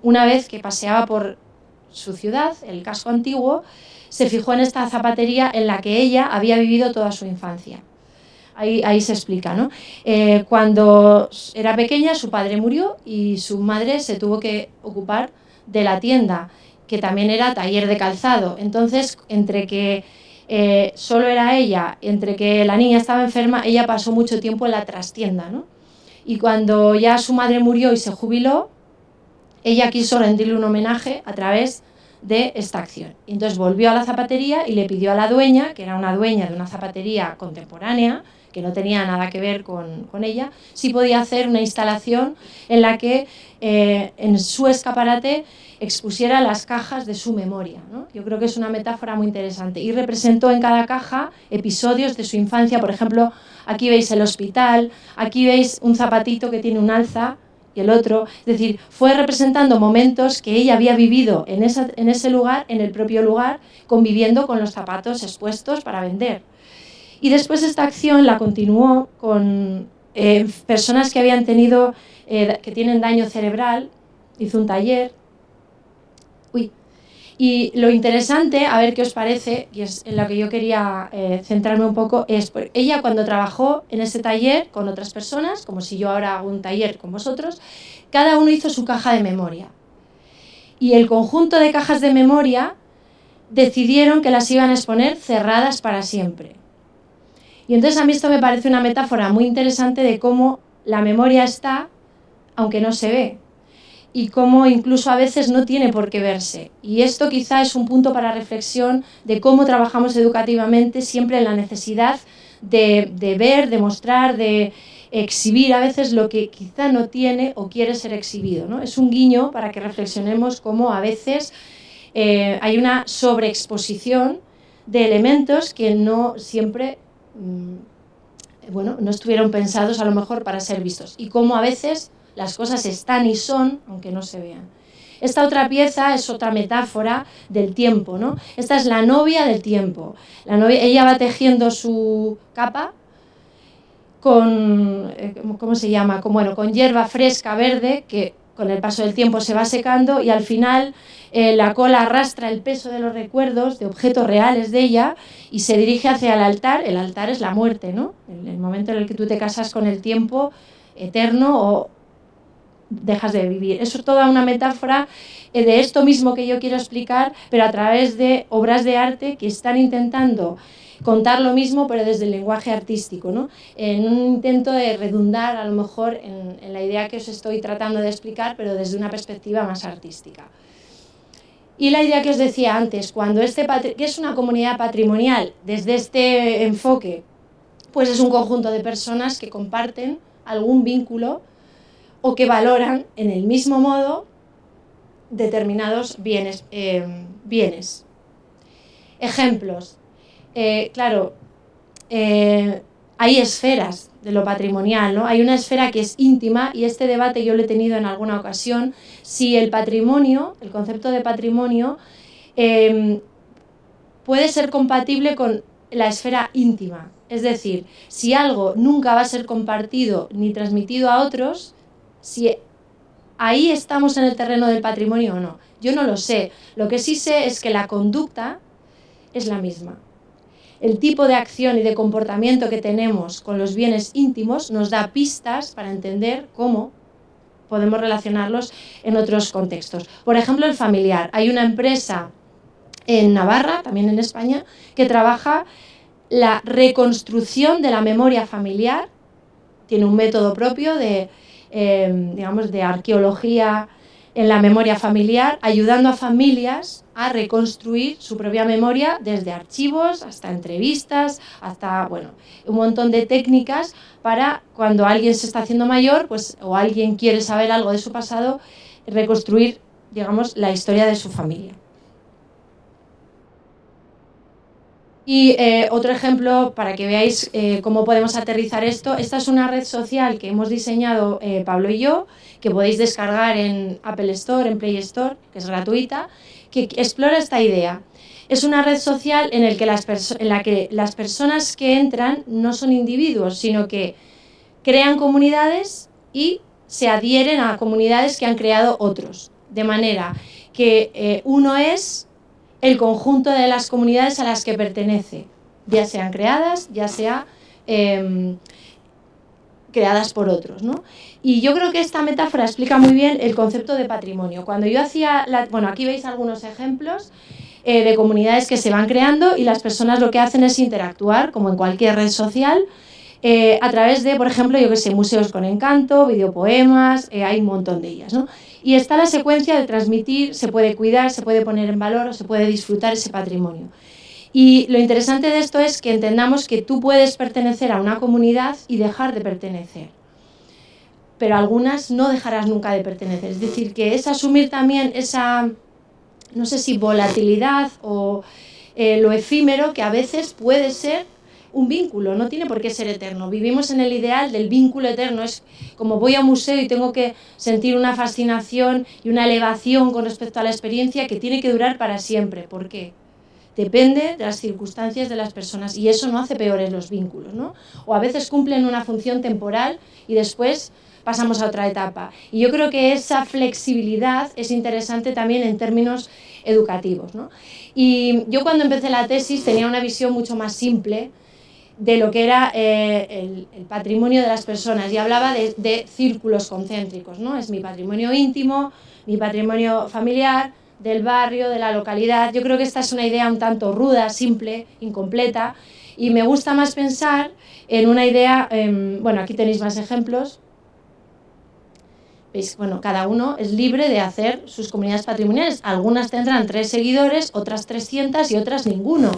una vez que paseaba por su ciudad, el casco antiguo, se fijó en esta zapatería en la que ella había vivido toda su infancia. Ahí se explica, ¿no? Cuando era pequeña, su padre murió y su madre se tuvo que ocupar de la tienda, que también era taller de calzado. Entonces, entre que solo era ella, entre que la niña estaba enferma, ella pasó mucho tiempo en la trastienda, ¿no? Y cuando ya su madre murió y se jubiló, ella quiso rendirle un homenaje a través de esta acción. Y entonces volvió a la zapatería y le pidió a la dueña, que era una dueña de una zapatería contemporánea, que no tenía nada que ver con ella, si podía hacer una instalación en la que en su escaparate expusiera las cajas de su memoria, ¿no? Yo creo que es una metáfora muy interesante. Y representó en cada caja episodios de su infancia. Por ejemplo, aquí veis el hospital, aquí veis un zapatito que tiene un alza y el otro. Es decir, fue representando momentos que ella había vivido en ese lugar, en el propio lugar, conviviendo con los zapatos expuestos para vender. Y después esta acción la continuó con personas que habían tenido, que tienen daño cerebral. Hizo un taller. Y lo interesante, a ver qué os parece, y es en lo que yo quería centrarme un poco, es ella cuando trabajó en ese taller con otras personas, como si yo ahora hago un taller con vosotros, cada uno hizo su caja de memoria. Y el conjunto de cajas de memoria decidieron que las iban a exponer cerradas para siempre. Y entonces a mí esto me parece una metáfora muy interesante de cómo la memoria está, aunque no se ve, y cómo incluso a veces no tiene por qué verse. Y esto quizá es un punto para reflexión de cómo trabajamos educativamente, siempre en la necesidad de ver, de mostrar, de exhibir a veces lo que quizá no tiene o quiere ser exhibido, ¿no? Es un guiño para que reflexionemos cómo a veces hay una sobreexposición de elementos que no siempre no estuvieron pensados a lo mejor para ser vistos, y cómo a veces las cosas están y son, aunque no se vean. Esta otra pieza es otra metáfora del tiempo, ¿no? Esta es la novia del tiempo. Ella va tejiendo su capa con, ¿cómo se llama? Con hierba fresca, verde, que con el paso del tiempo se va secando, y al final la cola arrastra el peso de los recuerdos, de objetos reales de ella, y se dirige hacia el altar. El altar es la muerte, ¿no? El momento en el que tú te casas con el tiempo eterno o dejas de vivir. Eso es toda una metáfora de esto mismo que yo quiero explicar, pero a través de obras de arte que están intentando contar lo mismo, pero desde el lenguaje artístico, ¿no? En un intento de redundar a lo mejor en la idea que os estoy tratando de explicar, pero desde una perspectiva más artística. Y la idea que os decía antes, ¿qué es una comunidad patrimonial? Desde este enfoque, pues es un conjunto de personas que comparten algún vínculo o que valoran en el mismo modo determinados bienes. Ejemplos. Hay esferas de lo patrimonial, ¿no? Hay una esfera que es íntima, y este debate yo lo he tenido en alguna ocasión, si el patrimonio, el concepto de patrimonio, puede ser compatible con la esfera íntima. Es decir, si algo nunca va a ser compartido ni transmitido a otros, si ahí estamos en el terreno del patrimonio o no. Yo no lo sé. Lo que sí sé es que la conducta es la misma. El tipo de acción y de comportamiento que tenemos con los bienes íntimos nos da pistas para entender cómo podemos relacionarlos en otros contextos. Por ejemplo, el familiar. Hay una empresa en Navarra, también en España, que trabaja la reconstrucción de la memoria familiar. Tiene un método propio de arqueología en la memoria familiar, ayudando a familias a reconstruir su propia memoria desde archivos hasta entrevistas, hasta, bueno, un montón de técnicas para cuando alguien se está haciendo mayor, pues, o alguien quiere saber algo de su pasado, reconstruir, digamos, la historia de su familia. Y otro ejemplo, para que veáis cómo podemos aterrizar esto, esta es una red social que hemos diseñado Pablo y yo, que podéis descargar en Apple Store, en Play Store, que es gratuita, que explora esta idea. Es una red social en la que las personas que entran no son individuos, sino que crean comunidades y se adhieren a comunidades que han creado otros. De manera que uno es el conjunto de las comunidades a las que pertenece, ya sean creadas, ya sea creadas por otros, ¿no? Y yo creo que esta metáfora explica muy bien el concepto de patrimonio. Cuando yo hacía, bueno, aquí veis algunos ejemplos de comunidades que se van creando y las personas lo que hacen es interactuar, como en cualquier red social, a través de, por ejemplo, yo que sé, museos con encanto, videopoemas, hay un montón de ellas, ¿no? Y está la secuencia de transmitir, se puede cuidar, se puede poner en valor o se puede disfrutar ese patrimonio. Y lo interesante de esto es que entendamos que tú puedes pertenecer a una comunidad y dejar de pertenecer. Pero algunas no dejarás nunca de pertenecer. Es decir, que es asumir también esa, no sé si volatilidad o lo efímero, que a veces puede ser un vínculo, no tiene por qué ser eterno. Vivimos en el ideal del vínculo eterno, es como voy a un museo y tengo que sentir una fascinación y una elevación con respecto a la experiencia que tiene que durar para siempre. ¿Por qué? Depende de las circunstancias de las personas y eso no hace peores los vínculos, ¿no? O a veces cumplen una función temporal y después pasamos a otra etapa. Y yo creo que esa flexibilidad es interesante también en términos educativos, ¿no? Y yo cuando empecé la tesis tenía una visión mucho más simple de lo que era el patrimonio de las personas y hablaba de círculos concéntricos, ¿no? Es mi patrimonio íntimo, mi patrimonio familiar, del barrio, de la localidad. Yo creo que esta es una idea un tanto ruda, simple, incompleta, y me gusta más pensar en una idea, bueno, aquí tenéis más ejemplos. ¿Veis? Bueno, cada uno es libre de hacer sus comunidades patrimoniales. Algunas tendrán 3 seguidores, otras 300 y otras ninguno.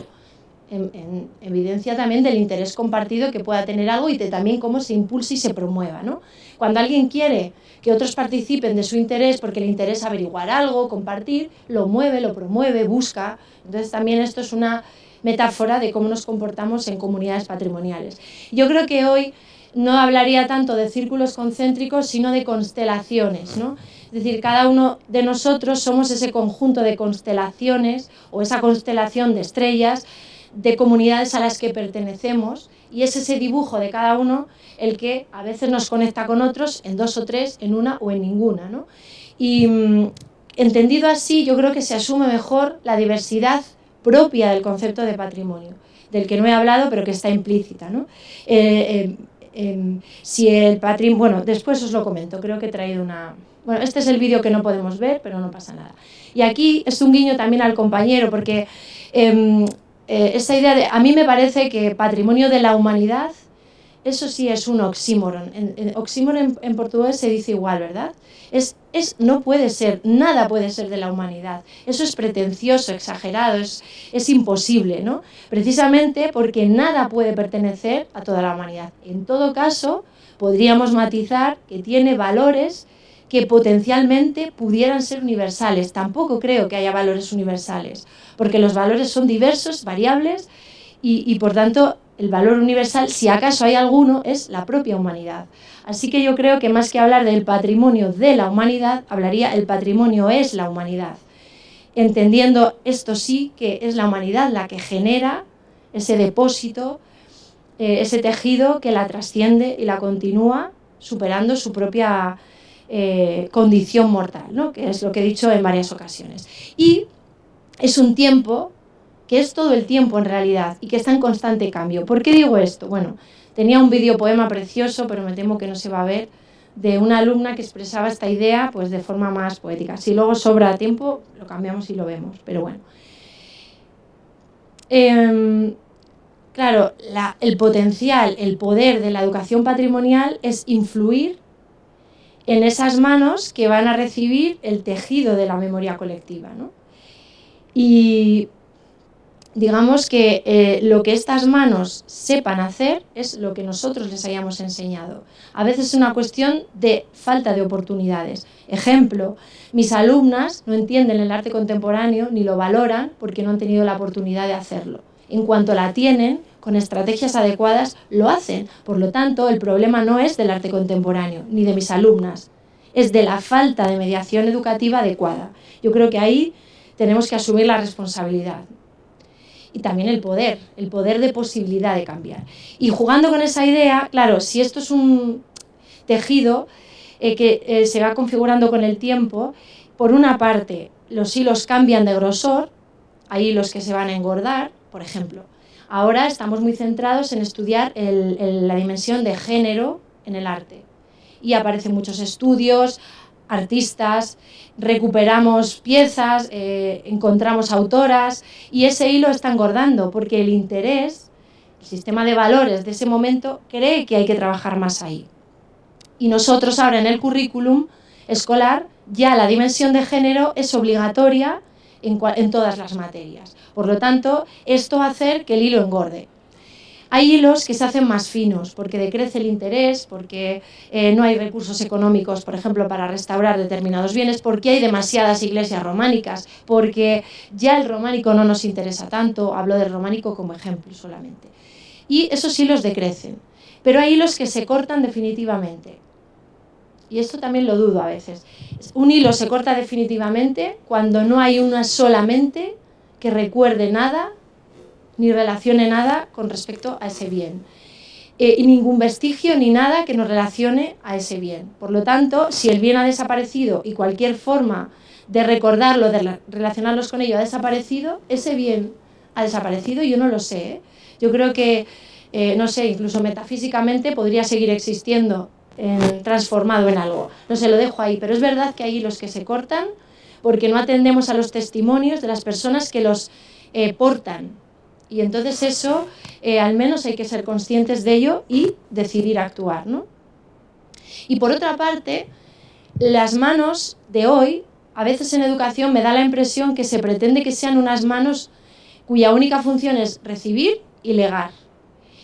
En evidencia también del interés compartido que pueda tener algo y de también cómo se impulse y se promueva, ¿no? Cuando alguien quiere que otros participen de su interés porque le interesa averiguar algo, compartir, lo mueve, lo promueve, busca. Entonces también esto es una metáfora de cómo nos comportamos en comunidades patrimoniales. Yo creo que hoy no hablaría tanto de círculos concéntricos, sino de constelaciones, ¿no? Es decir, cada uno de nosotros somos ese conjunto de constelaciones o esa constelación de estrellas de comunidades a las que pertenecemos y es ese dibujo de cada uno el que a veces nos conecta con otros en 2 o 3, en una o en ninguna, ¿no? Y entendido así, yo creo que se asume mejor la diversidad propia del concepto de patrimonio, del que no he hablado pero que está implícita, ¿no? Si el patrimonio, bueno, después os lo comento, creo que he traído una... Bueno, este es el vídeo que no podemos ver, pero no pasa nada. Y aquí es un guiño también al compañero, porque esta idea de... A mí me parece que patrimonio de la humanidad, eso sí es un oxímoron. Oxímoron en portugués se dice igual, ¿verdad? No puede ser, nada puede ser de la humanidad. Eso es pretencioso, exagerado, es imposible, ¿no? Precisamente porque nada puede pertenecer a toda la humanidad. En todo caso, podríamos matizar que tiene valores que potencialmente pudieran ser universales. Tampoco creo que haya valores universales, porque los valores son diversos, variables, y por tanto el valor universal, si acaso hay alguno, es la propia humanidad. Así que yo creo que más que hablar del patrimonio de la humanidad, hablaría el patrimonio es la humanidad. Entendiendo esto sí que es la humanidad la que genera ese depósito, ese tejido que la trasciende y la continúa superando su propia condición mortal, ¿no? Que es lo que he dicho en varias ocasiones. Y es un tiempo que es todo el tiempo en realidad y que está en constante cambio. ¿Por qué digo esto? Bueno, tenía un videopoema precioso, pero me temo que no se va a ver, de una alumna que expresaba esta idea pues de forma más poética. Si luego sobra tiempo, lo cambiamos y lo vemos, pero bueno. Claro, el potencial, el poder de la educación patrimonial es influir en esas manos que van a recibir el tejido de la memoria colectiva, ¿no? Y digamos que lo que estas manos sepan hacer es lo que nosotros les hayamos enseñado. A veces es una cuestión de falta de oportunidades. Ejemplo, mis alumnas no entienden el arte contemporáneo ni lo valoran porque no han tenido la oportunidad de hacerlo. En cuanto la tienen, con estrategias adecuadas, lo hacen. Por lo tanto, el problema no es del arte contemporáneo ni de mis alumnas, es de la falta de mediación educativa adecuada. Yo creo que ahí tenemos que asumir la responsabilidad. Y también el poder de posibilidad de cambiar. Y jugando con esa idea, claro, si esto es un tejido que se va configurando con el tiempo, por una parte los hilos cambian de grosor, hay hilos que se van a engordar, por ejemplo. Ahora estamos muy centrados en estudiar la dimensión de género en el arte. Y aparecen muchos estudios, artistas, recuperamos piezas, encontramos autoras y ese hilo está engordando porque el interés, el sistema de valores de ese momento cree que hay que trabajar más ahí. Y nosotros ahora en el currículum escolar ya la dimensión de género es obligatoria en todas las materias. Por lo tanto, esto va a hacer que el hilo engorde. Hay hilos que se hacen más finos porque decrece el interés, porque no hay recursos económicos, por ejemplo, para restaurar determinados bienes, porque hay demasiadas iglesias románicas, porque ya el románico no nos interesa tanto, hablo del románico como ejemplo solamente. Y esos hilos decrecen, pero hay hilos que se cortan definitivamente. Y esto también lo dudo a veces. Un hilo se corta definitivamente cuando no hay una sola mente que recuerde nada ni relacione nada con respecto a ese bien. Y ningún vestigio ni nada que nos relacione a ese bien. Por lo tanto, si el bien ha desaparecido y cualquier forma de recordarlo, de relacionarnos con ello ha desaparecido, ese bien ha desaparecido, yo no lo sé, ¿eh? Yo creo que, no sé, incluso metafísicamente podría seguir existiendo transformado en algo. No sé, lo dejo ahí, pero es verdad que hay hilos que se cortan porque no atendemos a los testimonios de las personas que los portan. Y entonces eso, al menos hay que ser conscientes de ello y decidir actuar, ¿no? Y por otra parte, las manos de hoy, a veces en educación me da la impresión que se pretende que sean unas manos cuya única función es recibir y legar.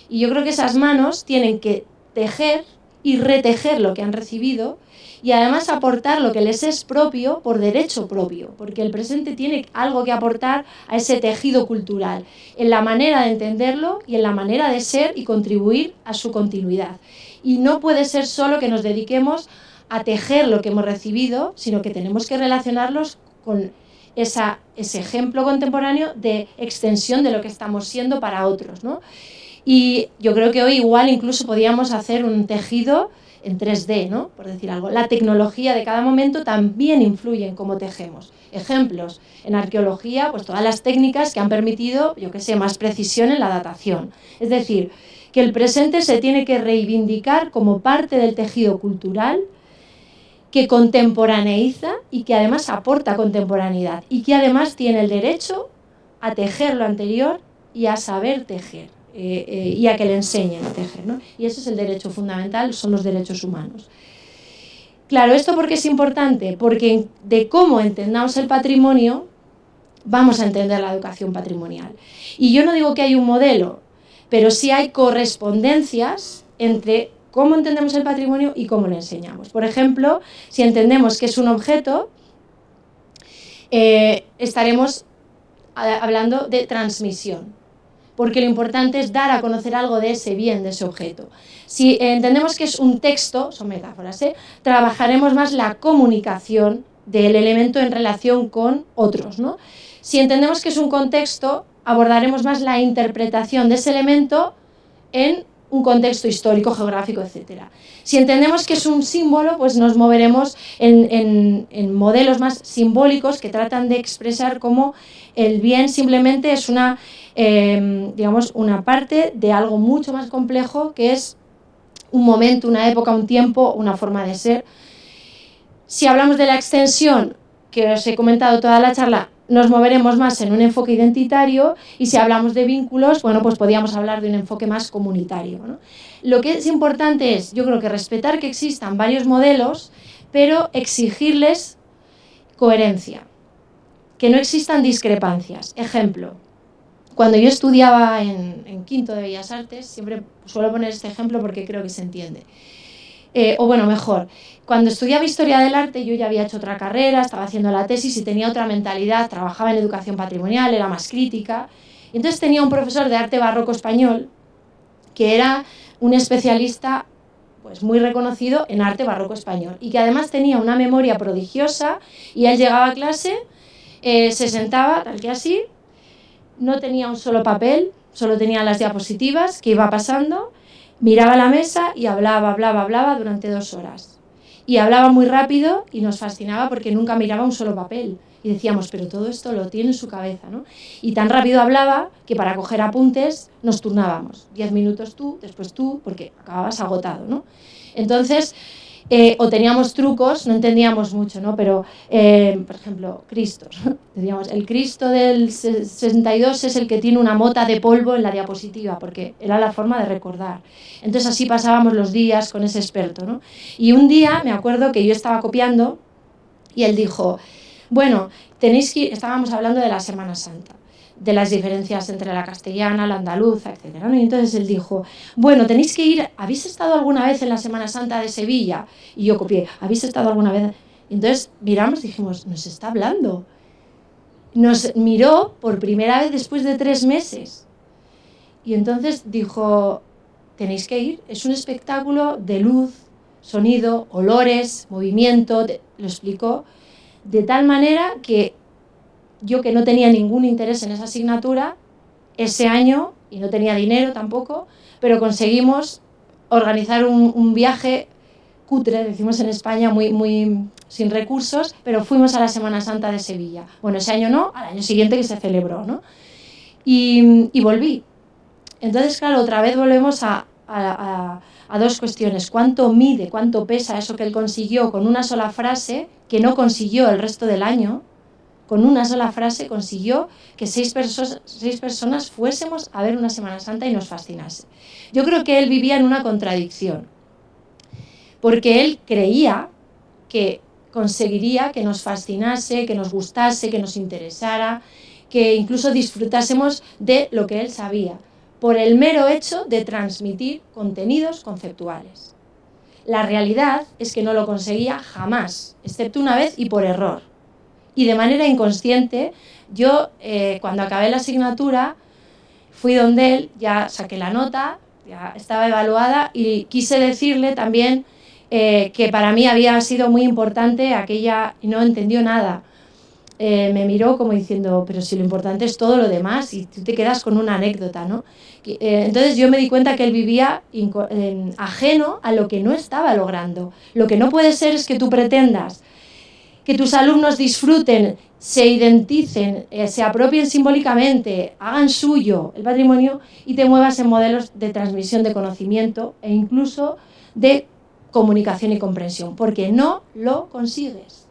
Y yo creo que esas manos tienen que tejer y retejer lo que han recibido y además aportar lo que les es propio por derecho propio, porque el presente tiene algo que aportar a ese tejido cultural, en la manera de entenderlo y en la manera de ser y contribuir a su continuidad. Y no puede ser solo que nos dediquemos a tejer lo que hemos recibido, sino que tenemos que relacionarlos con ese ejemplo contemporáneo de extensión de lo que estamos siendo para otros, ¿no? Y yo creo que hoy igual incluso podíamos hacer un tejido en 3D, ¿no? Por decir algo. La tecnología de cada momento también influye en cómo tejemos. Ejemplos, en arqueología, pues todas las técnicas que han permitido, yo qué sé, más precisión en la datación. Es decir, que el presente se tiene que reivindicar como parte del tejido cultural que contemporaneiza y que además aporta contemporaneidad y que además tiene el derecho a tejer lo anterior y a saber tejer. Y a que le enseñen a tejer, ¿no? Y ese es el derecho fundamental, son los derechos humanos. Claro, ¿esto por qué es importante? Porque de cómo entendamos el patrimonio vamos a entender la educación patrimonial. Y yo no digo que hay un modelo, pero sí hay correspondencias entre cómo entendemos el patrimonio y cómo lo enseñamos. Por ejemplo, si entendemos que es un objeto, estaremos hablando de transmisión, porque lo importante es dar a conocer algo de ese bien, de ese objeto. Si entendemos que es un texto, son metáforas, trabajaremos más la comunicación del elemento en relación con otros, ¿no? Si entendemos que es un contexto, abordaremos más la interpretación de ese elemento en un contexto histórico, geográfico, etc. Si entendemos que es un símbolo, pues nos moveremos en modelos más simbólicos que tratan de expresar cómo el bien simplemente es una parte de algo mucho más complejo que es un momento, una época, un tiempo, una forma de ser. Si hablamos de la extensión, que os he comentado toda la charla, nos moveremos más en un enfoque identitario, y si hablamos de vínculos, bueno, pues podríamos hablar de un enfoque más comunitario, ¿no? Lo que es importante es, yo creo que respetar que existan varios modelos, pero exigirles coherencia, que no existan discrepancias. Ejemplo, cuando yo estudiaba en quinto de Bellas Artes, siempre suelo poner este ejemplo porque creo que se entiende. O bueno, mejor, cuando estudiaba Historia del Arte yo ya había hecho otra carrera, estaba haciendo la tesis y tenía otra mentalidad, trabajaba en educación patrimonial, era más crítica, y entonces tenía un profesor de arte barroco español que era un especialista pues muy reconocido en arte barroco español y que además tenía una memoria prodigiosa, y él llegaba a clase, se sentaba tal que así, no tenía un solo papel, solo tenía las diapositivas que iba pasando, miraba la mesa y hablaba durante 2 horas. Y hablaba muy rápido y nos fascinaba porque nunca miraba un solo papel. Y decíamos, pero todo esto lo tiene en su cabeza, ¿no? Y tan rápido hablaba que para coger apuntes nos turnábamos. 10 minutos tú, después tú, porque acababas agotado, ¿no? Entonces, o teníamos trucos, no entendíamos mucho, ¿no? Pero, por ejemplo, Cristos. Decíamos, el Cristo del 62 es el que tiene una mota de polvo en la diapositiva, porque era la forma de recordar. Entonces así pasábamos los días con ese experto, ¿no? Y un día me acuerdo que yo estaba copiando y él dijo, bueno, tenéis que ir, estábamos hablando de la Semana Santa, de las diferencias entre la castellana, la andaluza, etc., ¿no? Y entonces él dijo, bueno, tenéis que ir, ¿habéis estado alguna vez en la Semana Santa de Sevilla? Y yo copié, ¿habéis estado alguna vez? Y entonces miramos y dijimos, nos está hablando. Nos miró por primera vez después de 3 meses. Y entonces dijo, tenéis que ir, es un espectáculo de luz, sonido, olores, movimiento, lo explicó, de tal manera que yo, que no tenía ningún interés en esa asignatura, ese año, y no tenía dinero tampoco, pero conseguimos organizar un viaje cutre, decimos en España, muy sin recursos, pero fuimos a la Semana Santa de Sevilla. Bueno, ese año no, al año siguiente que se celebró, ¿no? Y volví. Entonces, claro, otra vez volvemos a 2 cuestiones. ¿Cuánto mide, cuánto pesa eso que él consiguió con una sola frase, que no consiguió el resto del año? Con una sola frase consiguió que 6 personas fuésemos a ver una Semana Santa y nos fascinase. Yo creo que él vivía en una contradicción, porque él creía que conseguiría que nos fascinase, que nos gustase, que nos interesara, que incluso disfrutásemos de lo que él sabía, por el mero hecho de transmitir contenidos conceptuales. La realidad es que no lo conseguía jamás, excepto una vez y por error. Y de manera inconsciente, yo cuando acabé la asignatura fui donde él, ya saqué la nota, ya estaba evaluada, y quise decirle también que para mí había sido muy importante aquella, y no entendió nada. Me miró como diciendo, pero si lo importante es todo lo demás y tú te quedas con una anécdota, ¿no? Entonces yo me di cuenta que él vivía ajeno a lo que no estaba logrando. Lo que no puede ser es que tú pretendas que tus alumnos disfruten, se identicen, se apropien simbólicamente, hagan suyo el patrimonio y te muevas en modelos de transmisión de conocimiento e incluso de comunicación y comprensión, porque no lo consigues.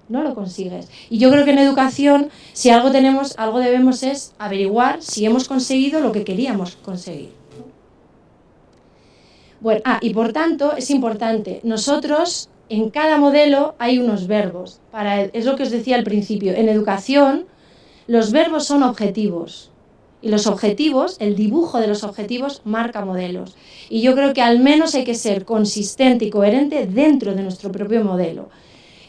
No lo consigues. Y yo creo que en educación, si algo tenemos, algo debemos es averiguar si hemos conseguido lo que queríamos conseguir. Bueno, y por tanto es importante, nosotros en cada modelo hay unos verbos. Es lo que os decía al principio. En educación, los verbos son objetivos. Y los objetivos, el dibujo de los objetivos, marca modelos. Y yo creo que al menos hay que ser consistente y coherente dentro de nuestro propio modelo.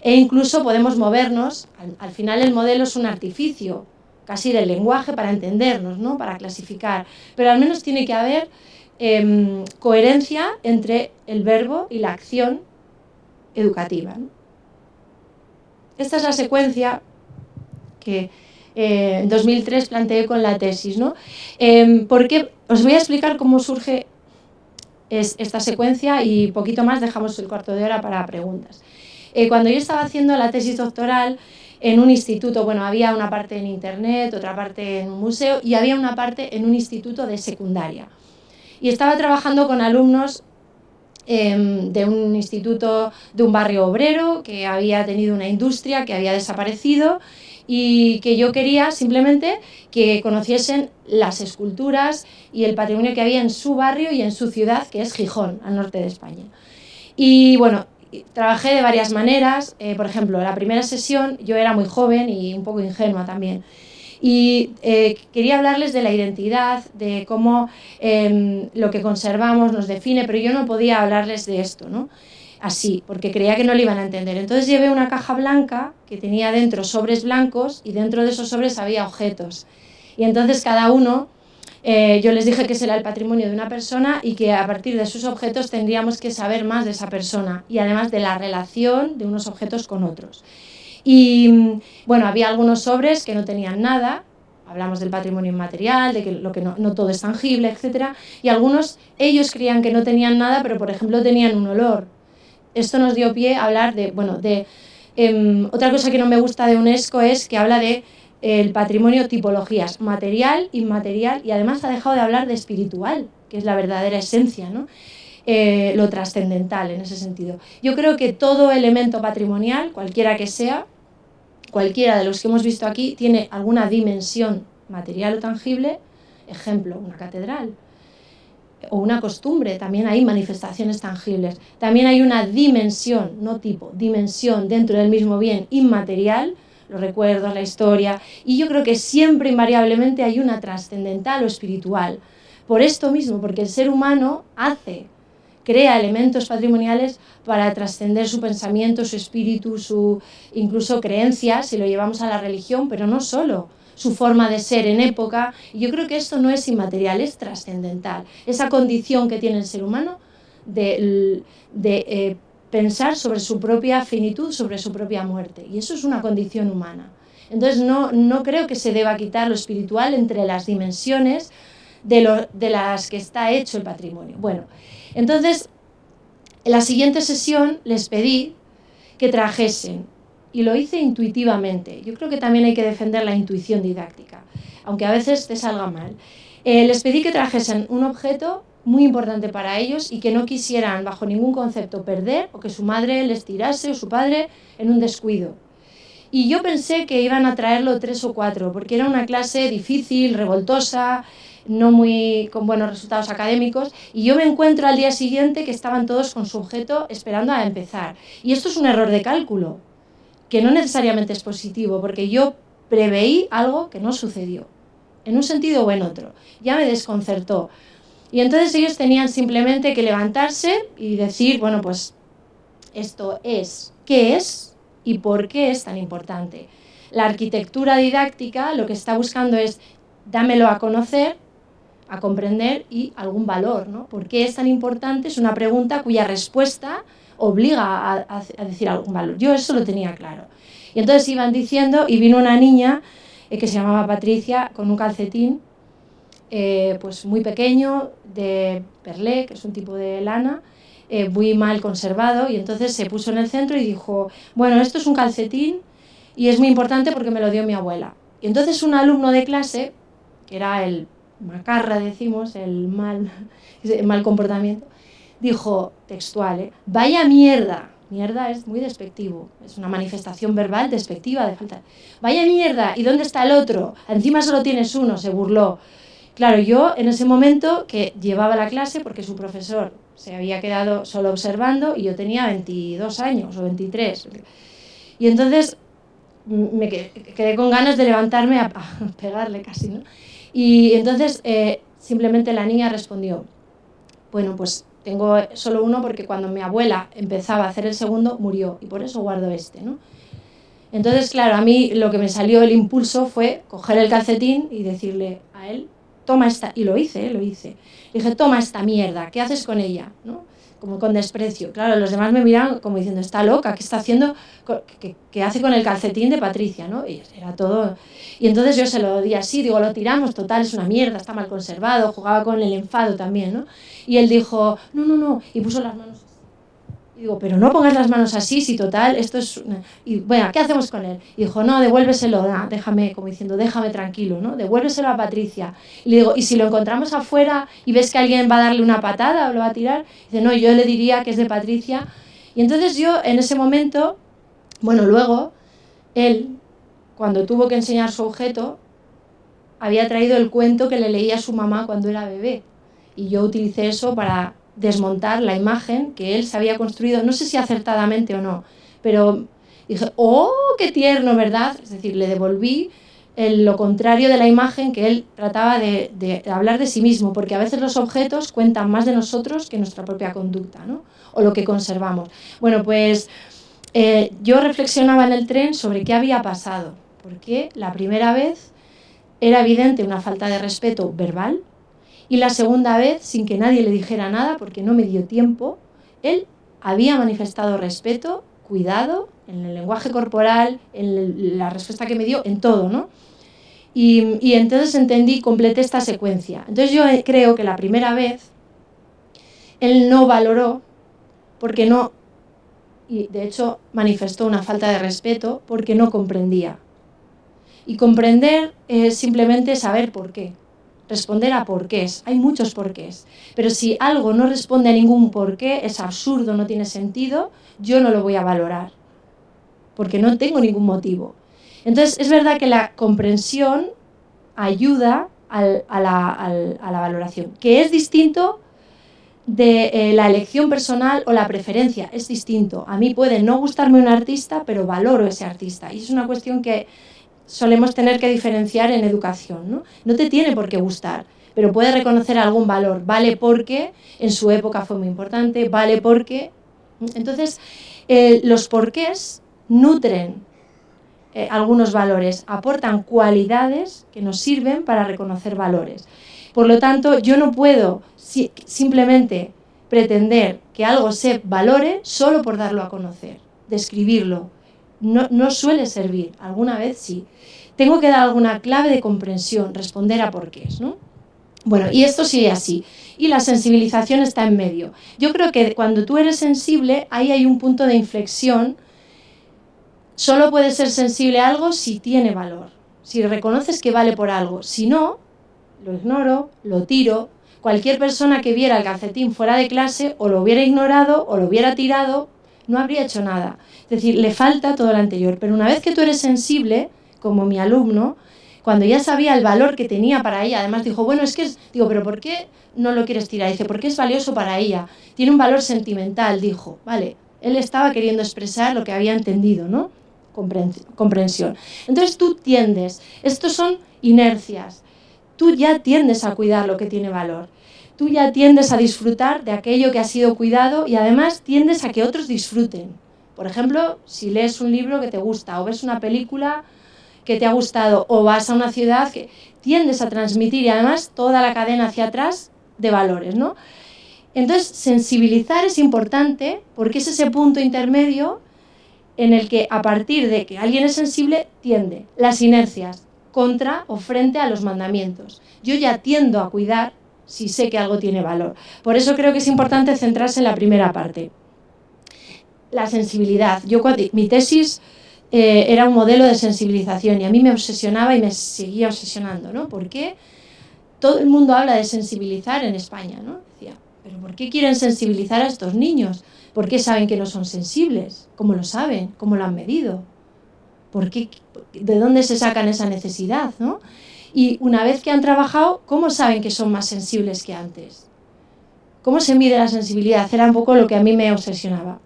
E incluso podemos movernos. Al final el modelo es un artificio, casi del lenguaje para entendernos, ¿no? Para clasificar. Pero al menos tiene que haber coherencia entre el verbo y la acción educativa, ¿no? Esta es la secuencia que en 2003 planteé con la tesis, ¿no? Porque os voy a explicar cómo surge esta secuencia y poquito más, dejamos el cuarto de hora para preguntas. Cuando yo estaba haciendo la tesis doctoral en un instituto, bueno, había una parte en internet, otra parte en un museo y había una parte en un instituto de secundaria. Y estaba trabajando con alumnos de un instituto de un barrio obrero que había tenido una industria que había desaparecido y que yo quería simplemente que conociesen las esculturas y el patrimonio que había en su barrio y en su ciudad, que es Gijón, al norte de España. Y bueno, trabajé de varias maneras. Por ejemplo, la primera sesión yo era muy joven y un poco ingenua también. Y quería hablarles de la identidad, de cómo lo que conservamos nos define, pero yo no podía hablarles de esto, ¿no? Así, porque creía que no lo iban a entender. Entonces llevé una caja blanca que tenía dentro sobres blancos y dentro de esos sobres había objetos. Y entonces cada uno, yo les dije que ese era el patrimonio de una persona y que a partir de esos objetos tendríamos que saber más de esa persona y además de la relación de unos objetos con otros. Y bueno, había algunos sobres que no tenían nada, hablamos del patrimonio inmaterial, de que lo que no todo es tangible, etc. Y algunos, ellos creían que no tenían nada, pero por ejemplo tenían un olor. Esto nos dio pie a hablar de, bueno, otra cosa que no me gusta de UNESCO es que habla de el patrimonio tipologías, material, inmaterial, y además ha dejado de hablar de espiritual, que es la verdadera esencia, ¿no? Lo trascendental en ese sentido. Yo creo que todo elemento patrimonial, cualquiera que sea, cualquiera de los que hemos visto aquí, tiene alguna dimensión material o tangible, ejemplo, una catedral, o una costumbre, también hay manifestaciones tangibles. También hay una dimensión, no tipo, dimensión dentro del mismo bien inmaterial, los recuerdos, la historia, y yo creo que siempre invariablemente hay una trascendental o espiritual. Por esto mismo, porque el ser humano crea elementos patrimoniales para trascender su pensamiento, su espíritu, su incluso creencias, si lo llevamos a la religión, pero no solo, su forma de ser en época. Y yo creo que esto no es inmaterial, es trascendental. Esa condición que tiene el ser humano de pensar sobre su propia finitud, sobre su propia muerte. Y eso es una condición humana. Entonces no creo que se deba quitar lo espiritual entre las dimensiones de las que está hecho el patrimonio. Bueno, entonces, en la siguiente sesión les pedí que trajesen, y lo hice intuitivamente. Yo creo que también hay que defender la intuición didáctica, aunque a veces te salga mal. Les pedí que trajesen un objeto muy importante para ellos y que no quisieran bajo ningún concepto perder o que su madre les tirase o su padre en un descuido. Y yo pensé que iban a traerlo 3 o 4, porque era una clase difícil, revoltosa, no muy con buenos resultados académicos, y yo me encuentro al día siguiente que estaban todos con su objeto esperando a empezar. Y esto es un error de cálculo, que no necesariamente es positivo, porque yo preveí algo que no sucedió, en un sentido o en otro. Ya me desconcertó. Y entonces ellos tenían simplemente que levantarse y decir, bueno, pues esto es, ¿qué es y por qué es tan importante? La arquitectura didáctica lo que está buscando es dámelo a conocer, a comprender y algún valor, ¿no? ¿Por qué es tan importante? Es una pregunta cuya respuesta obliga a decir algún valor. Yo eso lo tenía claro. Y entonces iban diciendo, y vino una niña que se llamaba Patricia con un calcetín pues muy pequeño, de perlé, que es un tipo de lana, muy mal conservado, y entonces se puso en el centro y dijo, bueno, esto es un calcetín y es muy importante porque me lo dio mi abuela. Y entonces un alumno de clase, que era el macarra, decimos, el mal comportamiento, dijo, textual, vaya mierda. Mierda es muy despectivo, es una manifestación verbal despectiva de falta. Vaya mierda, ¿y dónde está el otro? Encima solo tienes uno, se burló. Claro, yo en ese momento que llevaba la clase, porque su profesor se había quedado solo observando y yo tenía 22 años o 23. Y entonces me quedé con ganas de levantarme a pegarle casi, ¿no? Y entonces simplemente la niña respondió, bueno, pues tengo solo uno porque cuando mi abuela empezaba a hacer el segundo murió y por eso guardo este, ¿no? Entonces, claro, a mí lo que me salió el impulso fue coger el calcetín y decirle a él, toma esta, y lo hice. Le dije, toma esta mierda, ¿qué haces con ella? ¿No? Como con desprecio. Claro, los demás me miraban como diciendo, está loca, ¿qué está haciendo? ¿Qué hace con el calcetín de Patricia? ¿No? Y era todo. Y entonces yo se lo di así, digo, lo tiramos, total, es una mierda, está mal conservado, jugaba con el enfado también, ¿no? Y él dijo, no, y puso las manos así. Y digo, pero no pongas las manos así, si total, esto es... Y bueno, ¿qué hacemos con él? Y dijo, no, devuélveselo, déjame, como diciendo, déjame tranquilo, ¿no? Devuélveselo a Patricia. Y le digo, ¿y si lo encontramos afuera y ves que alguien va a darle una patada o lo va a tirar? Y dice, no, yo le diría que es de Patricia. Y entonces yo, en ese momento, bueno, luego, él cuando tuvo que enseñar su objeto, había traído el cuento que le leía a su mamá cuando era bebé. Y yo utilicé eso para desmontar la imagen que él se había construido, no sé si acertadamente o no, pero dije, ¡oh, qué tierno!, ¿verdad? Es decir, le devolví lo contrario de la imagen que él trataba de hablar de sí mismo, porque a veces los objetos cuentan más de nosotros que nuestra propia conducta, ¿no? O lo que conservamos. Bueno, pues yo reflexionaba en el tren sobre qué había pasado, porque la primera vez era evidente una falta de respeto verbal y la segunda vez, sin que nadie le dijera nada, porque no me dio tiempo, él había manifestado respeto, cuidado, en el lenguaje corporal, en la respuesta que me dio, en todo, ¿no? Y entonces completé esta secuencia. Entonces yo creo que la primera vez él no valoró, porque no, y de hecho manifestó una falta de respeto porque no comprendía. Y comprender es simplemente saber por qué, responder a porqués. Hay muchos porqués, pero si algo no responde a ningún porqué, es absurdo, no tiene sentido, yo no lo voy a valorar, porque no tengo ningún motivo. Entonces es verdad que la comprensión ayuda a la valoración, que es distinto de la elección personal o la preferencia, es distinto. A mí puede no gustarme un artista, pero valoro ese artista, y es una cuestión que solemos tener que diferenciar en educación, ¿no? No te tiene por qué gustar, pero puede reconocer algún valor, vale porque en su época fue muy importante, vale porque... Entonces, los porqués nutren algunos valores, aportan cualidades que nos sirven para reconocer valores. Por lo tanto, yo no puedo simplemente pretender que algo se valore solo por darlo a conocer, describirlo. No suele servir, alguna vez sí. Tengo que dar alguna clave de comprensión, responder a porqués, ¿no? Bueno, y esto sigue así. Y la sensibilización está en medio. Yo creo que cuando tú eres sensible, ahí hay un punto de inflexión. Solo puedes ser sensible a algo si tiene valor, si reconoces que vale por algo. Si no, lo ignoro, lo tiro. Cualquier persona que viera el calcetín fuera de clase o lo hubiera ignorado o lo hubiera tirado, no habría hecho nada. Es decir, le falta todo lo anterior. Pero una vez que tú eres sensible, como mi alumno, cuando ya sabía el valor que tenía para ella, además dijo, bueno, es que digo, pero ¿por qué no lo quieres tirar? Dice, porque es valioso para ella, tiene un valor sentimental, dijo, vale, él estaba queriendo expresar lo que había entendido, ¿no? Comprensión. Entonces tú tiendes, estos son inercias, tú ya tiendes a cuidar lo que tiene valor, tú ya tiendes a disfrutar de aquello que ha sido cuidado y además tiendes a que otros disfruten. Por ejemplo, si lees un libro que te gusta o ves una película que te ha gustado o vas a una ciudad, que tiendes a transmitir y además toda la cadena hacia atrás de valores, ¿no? Entonces, sensibilizar es importante porque es ese punto intermedio en el que a partir de que alguien es sensible tiende las inercias contra o frente a los mandamientos. Yo ya tiendo a cuidar si sé que algo tiene valor. Por eso creo que es importante centrarse en la primera parte. La sensibilidad. Mi tesis era un modelo de sensibilización y a mí me obsesionaba y me seguía obsesionando, ¿no? ¿Por qué todo el mundo habla de sensibilizar en España, ¿no? Decía, ¿pero por qué quieren sensibilizar a estos niños? ¿Por qué saben que no son sensibles? ¿Cómo lo saben? ¿Cómo lo han medido? ¿Por qué? ¿De dónde se sacan esa necesidad, ¿no? Y una vez que han trabajado, ¿cómo saben que son más sensibles que antes? ¿Cómo se mide la sensibilidad? Era un poco lo que a mí me obsesionaba.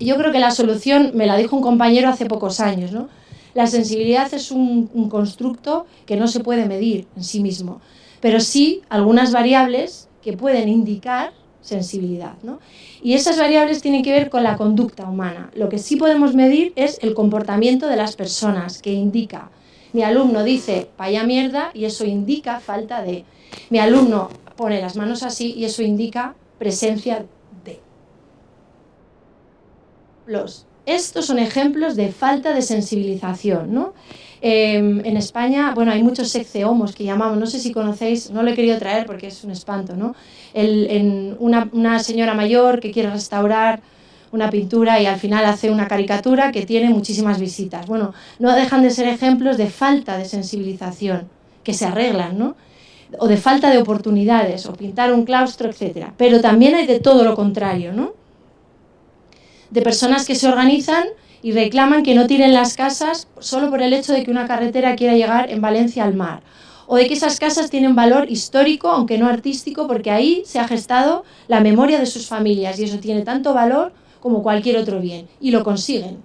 Y yo creo que la solución me la dijo un compañero hace pocos años, ¿no? La sensibilidad es un constructo que no se puede medir en sí mismo, pero sí algunas variables que pueden indicar sensibilidad, ¿no? Y esas variables tienen que ver con la conducta humana. Lo que sí podemos medir es el comportamiento de las personas, que indica. Mi alumno dice, vaya mierda, y eso indica falta de. Mi alumno pone las manos así y eso indica presencia de. Estos son ejemplos de falta de sensibilización, ¿no? En España, bueno, hay muchos sexehomos que llamamos, no sé si conocéis, no lo he querido traer porque es un espanto, ¿no? Una señora mayor que quiere restaurar una pintura y al final hace una caricatura que tiene muchísimas visitas. Bueno, no dejan de ser ejemplos de falta de sensibilización, que se arreglan, ¿no? O de falta de oportunidades, o pintar un claustro, etc. Pero también hay de todo lo contrario, ¿no? De personas que se organizan y reclaman que no tiren las casas solo por el hecho de que una carretera quiera llegar en Valencia al mar, o de que esas casas tienen valor histórico, aunque no artístico, porque ahí se ha gestado la memoria de sus familias y eso tiene tanto valor como cualquier otro bien, y lo consiguen.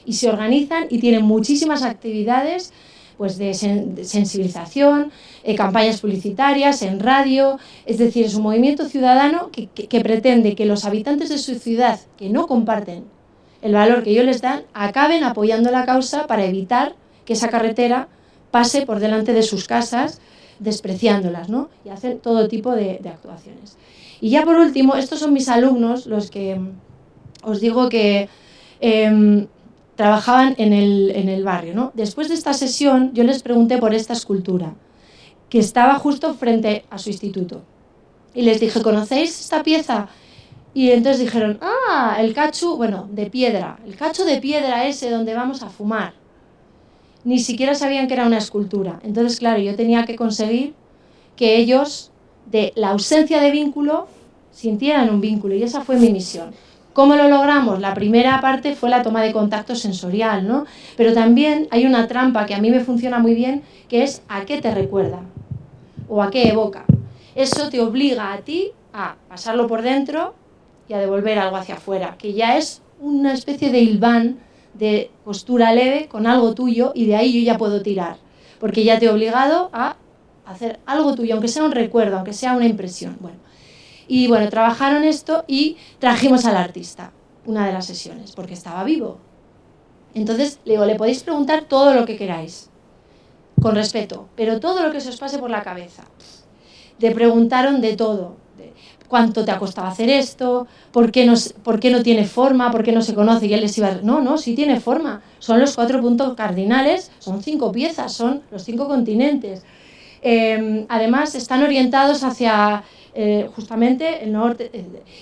Y se organizan y tienen muchísimas actividades pues de sensibilización, campañas publicitarias, en radio, es decir, es un movimiento ciudadano que pretende que los habitantes de su ciudad que no comparten el valor que ellos les dan, acaben apoyando la causa para evitar que esa carretera pase por delante de sus casas, despreciándolas, ¿no? Y hacen todo tipo de actuaciones. Y ya por último, estos son mis alumnos, los que os digo que trabajaban en el barrio, ¿no? Después de esta sesión, yo les pregunté por esta escultura, que estaba justo frente a su instituto. Y les dije, ¿conocéis esta pieza? Y entonces dijeron, el cacho, bueno, de piedra, el cacho de piedra ese donde vamos a fumar. Ni siquiera sabían que era una escultura. Entonces, claro, yo tenía que conseguir que ellos, de la ausencia de vínculo, sintieran un vínculo, y esa fue mi misión. ¿Cómo lo logramos? La primera parte fue la toma de contacto sensorial, ¿no? Pero también hay una trampa que a mí me funciona muy bien, que es ¿a qué te recuerda? O ¿a qué evoca? Eso te obliga a ti a pasarlo por dentro y a devolver algo hacia afuera, que ya es una especie de hilván de postura leve con algo tuyo, y de ahí yo ya puedo tirar, porque ya te he obligado a hacer algo tuyo, aunque sea un recuerdo, aunque sea una impresión. Y bueno, trabajaron esto y trajimos al artista, una de las sesiones, porque estaba vivo. Entonces le digo, le podéis preguntar todo lo que queráis, con respeto, pero todo lo que se os pase por la cabeza. Le preguntaron de todo, ¿cuánto te ha costado hacer esto? ¿Por qué no tiene forma? ¿Por qué no se conoce? Y él les iba a decir, no, sí tiene forma, son los 4 puntos cardinales, son 5 piezas, son los 5 continentes. Además están orientados hacia justamente el norte,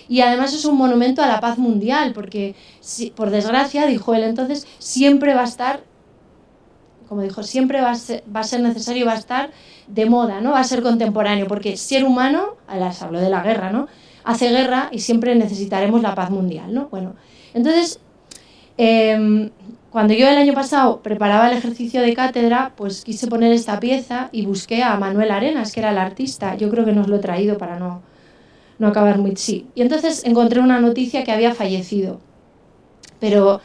y además es un monumento a la paz mundial, porque por desgracia, dijo él entonces, siempre va a estar, como dijo, siempre va a ser necesario, va a estar de moda, ¿no? Va a ser contemporáneo, porque ser humano, les hablo de la guerra, ¿no? Hace guerra y siempre necesitaremos la paz mundial, ¿no? Bueno, entonces, cuando yo el año pasado preparaba el ejercicio de cátedra, pues quise poner esta pieza y busqué a Manuel Arenas, que era el artista. Yo creo que no os lo he traído para no acabar muy sí. Y entonces encontré una noticia que había fallecido. Pero,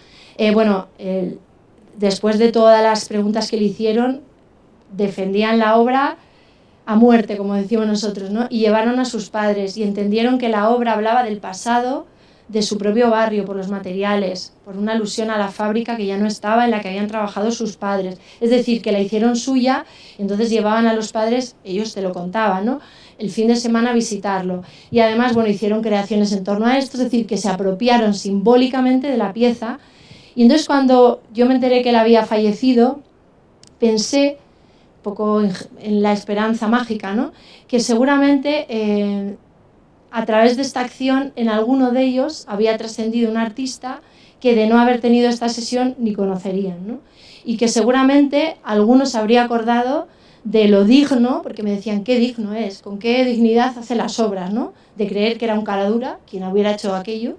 después de todas las preguntas que le hicieron, defendían la obra a muerte, como decimos nosotros, ¿no? Y llevaron a sus padres y entendieron que la obra hablaba del pasado de su propio barrio, por los materiales, por una alusión a la fábrica que ya no estaba, en la que habían trabajado sus padres. Es decir, que la hicieron suya, entonces llevaban a los padres, ellos te lo contaban, ¿no? El fin de semana a visitarlo. Y además, bueno, hicieron creaciones en torno a esto, es decir, que se apropiaron simbólicamente de la pieza. Y entonces cuando yo me enteré que él había fallecido, pensé un poco en la esperanza mágica, ¿no? Que seguramente a través de esta acción en alguno de ellos había trascendido un artista que de no haber tenido esta sesión ni conocerían, ¿no? Y que seguramente algunos se habría acordado de lo digno, porque me decían qué digno es, con qué dignidad hace las obras, ¿no? De creer que era un cara dura quien hubiera hecho aquello.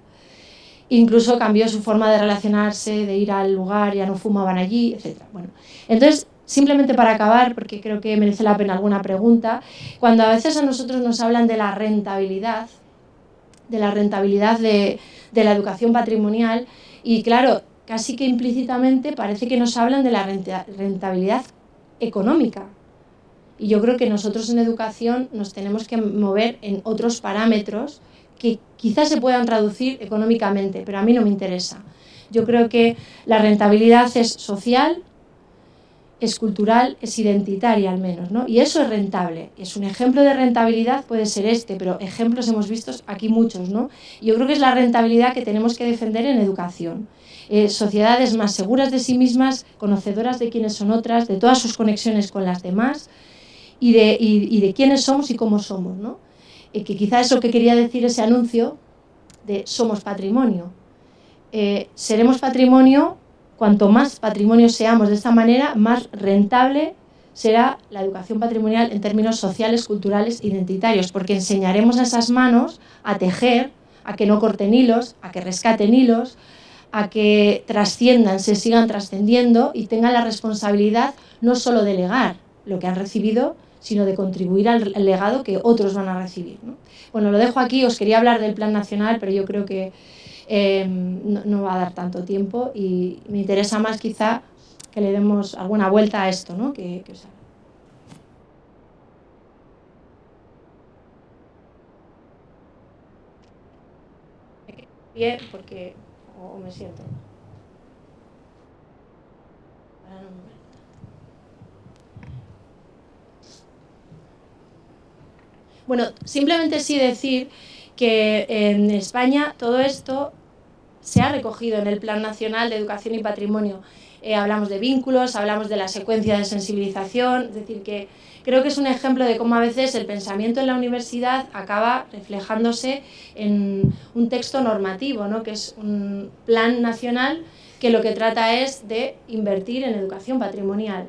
Incluso cambió su forma de relacionarse, de ir al lugar, ya no fumaban allí, etc. Bueno, entonces, simplemente para acabar, porque creo que merece la pena alguna pregunta, cuando a veces a nosotros nos hablan de la rentabilidad de la educación patrimonial, y claro, casi que implícitamente parece que nos hablan de la rentabilidad económica. Y yo creo que nosotros en educación nos tenemos que mover en otros parámetros que quizás se puedan traducir económicamente, pero a mí no me interesa. Yo creo que la rentabilidad es social, es cultural, es identitaria al menos, ¿no? Y eso es rentable. Es un ejemplo de rentabilidad, puede ser este, pero ejemplos hemos visto aquí muchos, ¿no? Yo creo que es la rentabilidad que tenemos que defender en educación. Sociedades más seguras de sí mismas, conocedoras de quiénes son otras, de todas sus conexiones con las demás y de quiénes somos y cómo somos, ¿no? Que quizá es lo que quería decir ese anuncio de somos patrimonio. Seremos patrimonio. Cuanto más patrimonio seamos de esta manera, más rentable será la educación patrimonial en términos sociales, culturales, identitarios, porque enseñaremos a esas manos a tejer, a que no corten hilos, a que rescaten hilos, a que trasciendan, se sigan trascendiendo y tengan la responsabilidad no solo de legar lo que han recibido, sino de contribuir al legado que otros van a recibir, ¿no? Bueno, lo dejo aquí, os quería hablar del Plan Nacional, pero yo creo que no va a dar tanto tiempo y me interesa más quizá que le demos alguna vuelta a esto, ¿no? Que os haga. Me quedo de pie porque o me siento. Ahora no me... Bueno, simplemente sí decir que en España todo esto se ha recogido en el Plan Nacional de Educación y Patrimonio. Hablamos de vínculos, hablamos de la secuencia de sensibilización, es decir, que creo que es un ejemplo de cómo a veces el pensamiento en la universidad acaba reflejándose en un texto normativo, ¿no? Que es un plan nacional que lo que trata es de invertir en educación patrimonial,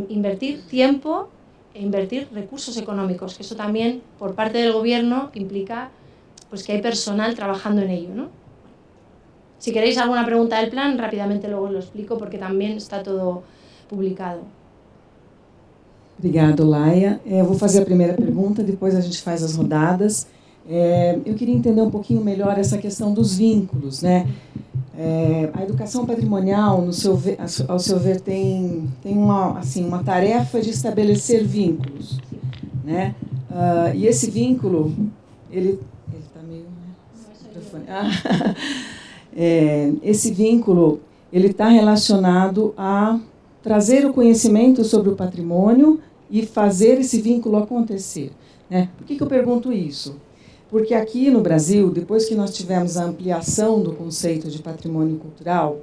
invertir tiempo e invertir recursos económicos, que eso también por parte del gobierno implica pues, que hay personal trabajando en ello, ¿no? Si queréis alguna pregunta del plan, rápidamente luego lo explico porque también está todo publicado. Obrigado, Laia. Vou fazer a primeira pergunta, depois a gente faz as rodadas. Eu queria entender um pouquinho melhor essa questão dos vínculos, né? A educação patrimonial, ao seu ver, tem uma tarefa de estabelecer vínculos, né? E esse vínculo, ele está meio... esse vínculo ele está relacionado a trazer o conhecimento sobre o patrimônio e fazer esse vínculo acontecer, né? Por que eu pergunto isso? Porque aqui no Brasil, depois que nós tivemos a ampliação do conceito de patrimônio cultural,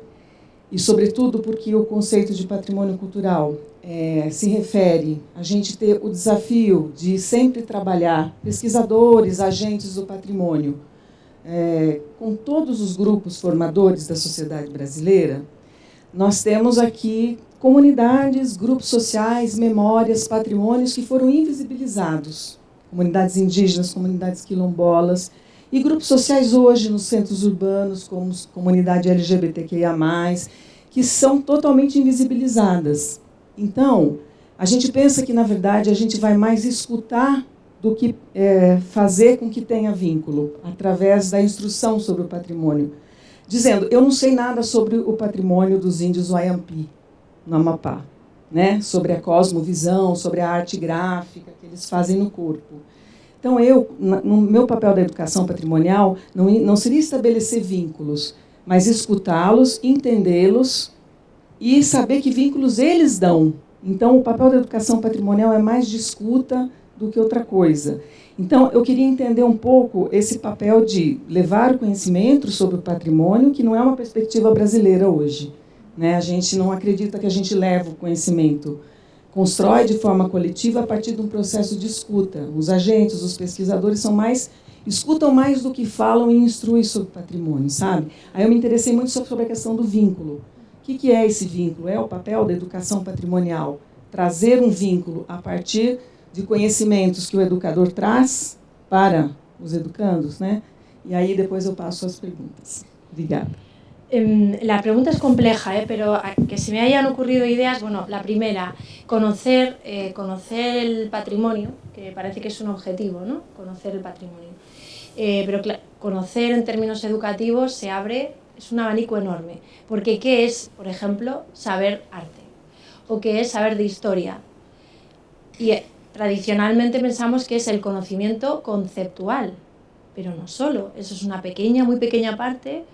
e sobretudo porque o conceito de patrimônio cultural se refere a gente ter o desafio de sempre trabalhar pesquisadores, agentes do patrimônio, com todos os grupos formadores da sociedade brasileira, nós temos aqui comunidades, grupos sociais, memórias, patrimônios que foram invisibilizados. Comunidades indígenas, comunidades quilombolas e grupos sociais hoje nos centros urbanos, como comunidade LGBTQIA+, que são totalmente invisibilizadas. Então, a gente pensa que, na verdade, a gente vai mais escutar do que fazer com que tenha vínculo, através da instrução sobre o patrimônio. Dizendo, eu não sei nada sobre o patrimônio dos índios Wayampi, no Amapá, né? Sobre a cosmovisão, sobre a arte gráfica que eles fazem no corpo. Então, no meu papel da educação patrimonial, não seria estabelecer vínculos, mas escutá-los, entendê-los e saber que vínculos eles dão. Então, o papel da educação patrimonial é mais de escuta do que outra coisa. Então, eu queria entender um pouco esse papel de levar o conhecimento sobre o patrimônio, que não é uma perspectiva brasileira hoje, né? A gente não acredita que a gente leva o conhecimento, constrói de forma coletiva a partir de um processo de escuta. Os agentes, os pesquisadores escutam mais do que falam e instruem sobre o patrimônio, sabe? Aí eu me interessei muito sobre a questão do vínculo. O que é esse vínculo? É o papel da educação patrimonial. Trazer um vínculo a partir de conhecimentos que o educador traz para os educandos, né? E aí depois eu passo as perguntas. Obrigada. La pregunta es compleja, pero que se me hayan ocurrido ideas. Bueno, la primera, conocer el patrimonio, que parece que es un objetivo, ¿no? Conocer el patrimonio. Pero claro, conocer en términos educativos se abre, es un abanico enorme. Porque ¿qué es, por ejemplo, saber arte? ¿O qué es saber de historia? Y tradicionalmente pensamos que es el conocimiento conceptual, pero no solo. Eso es una pequeña, muy pequeña parte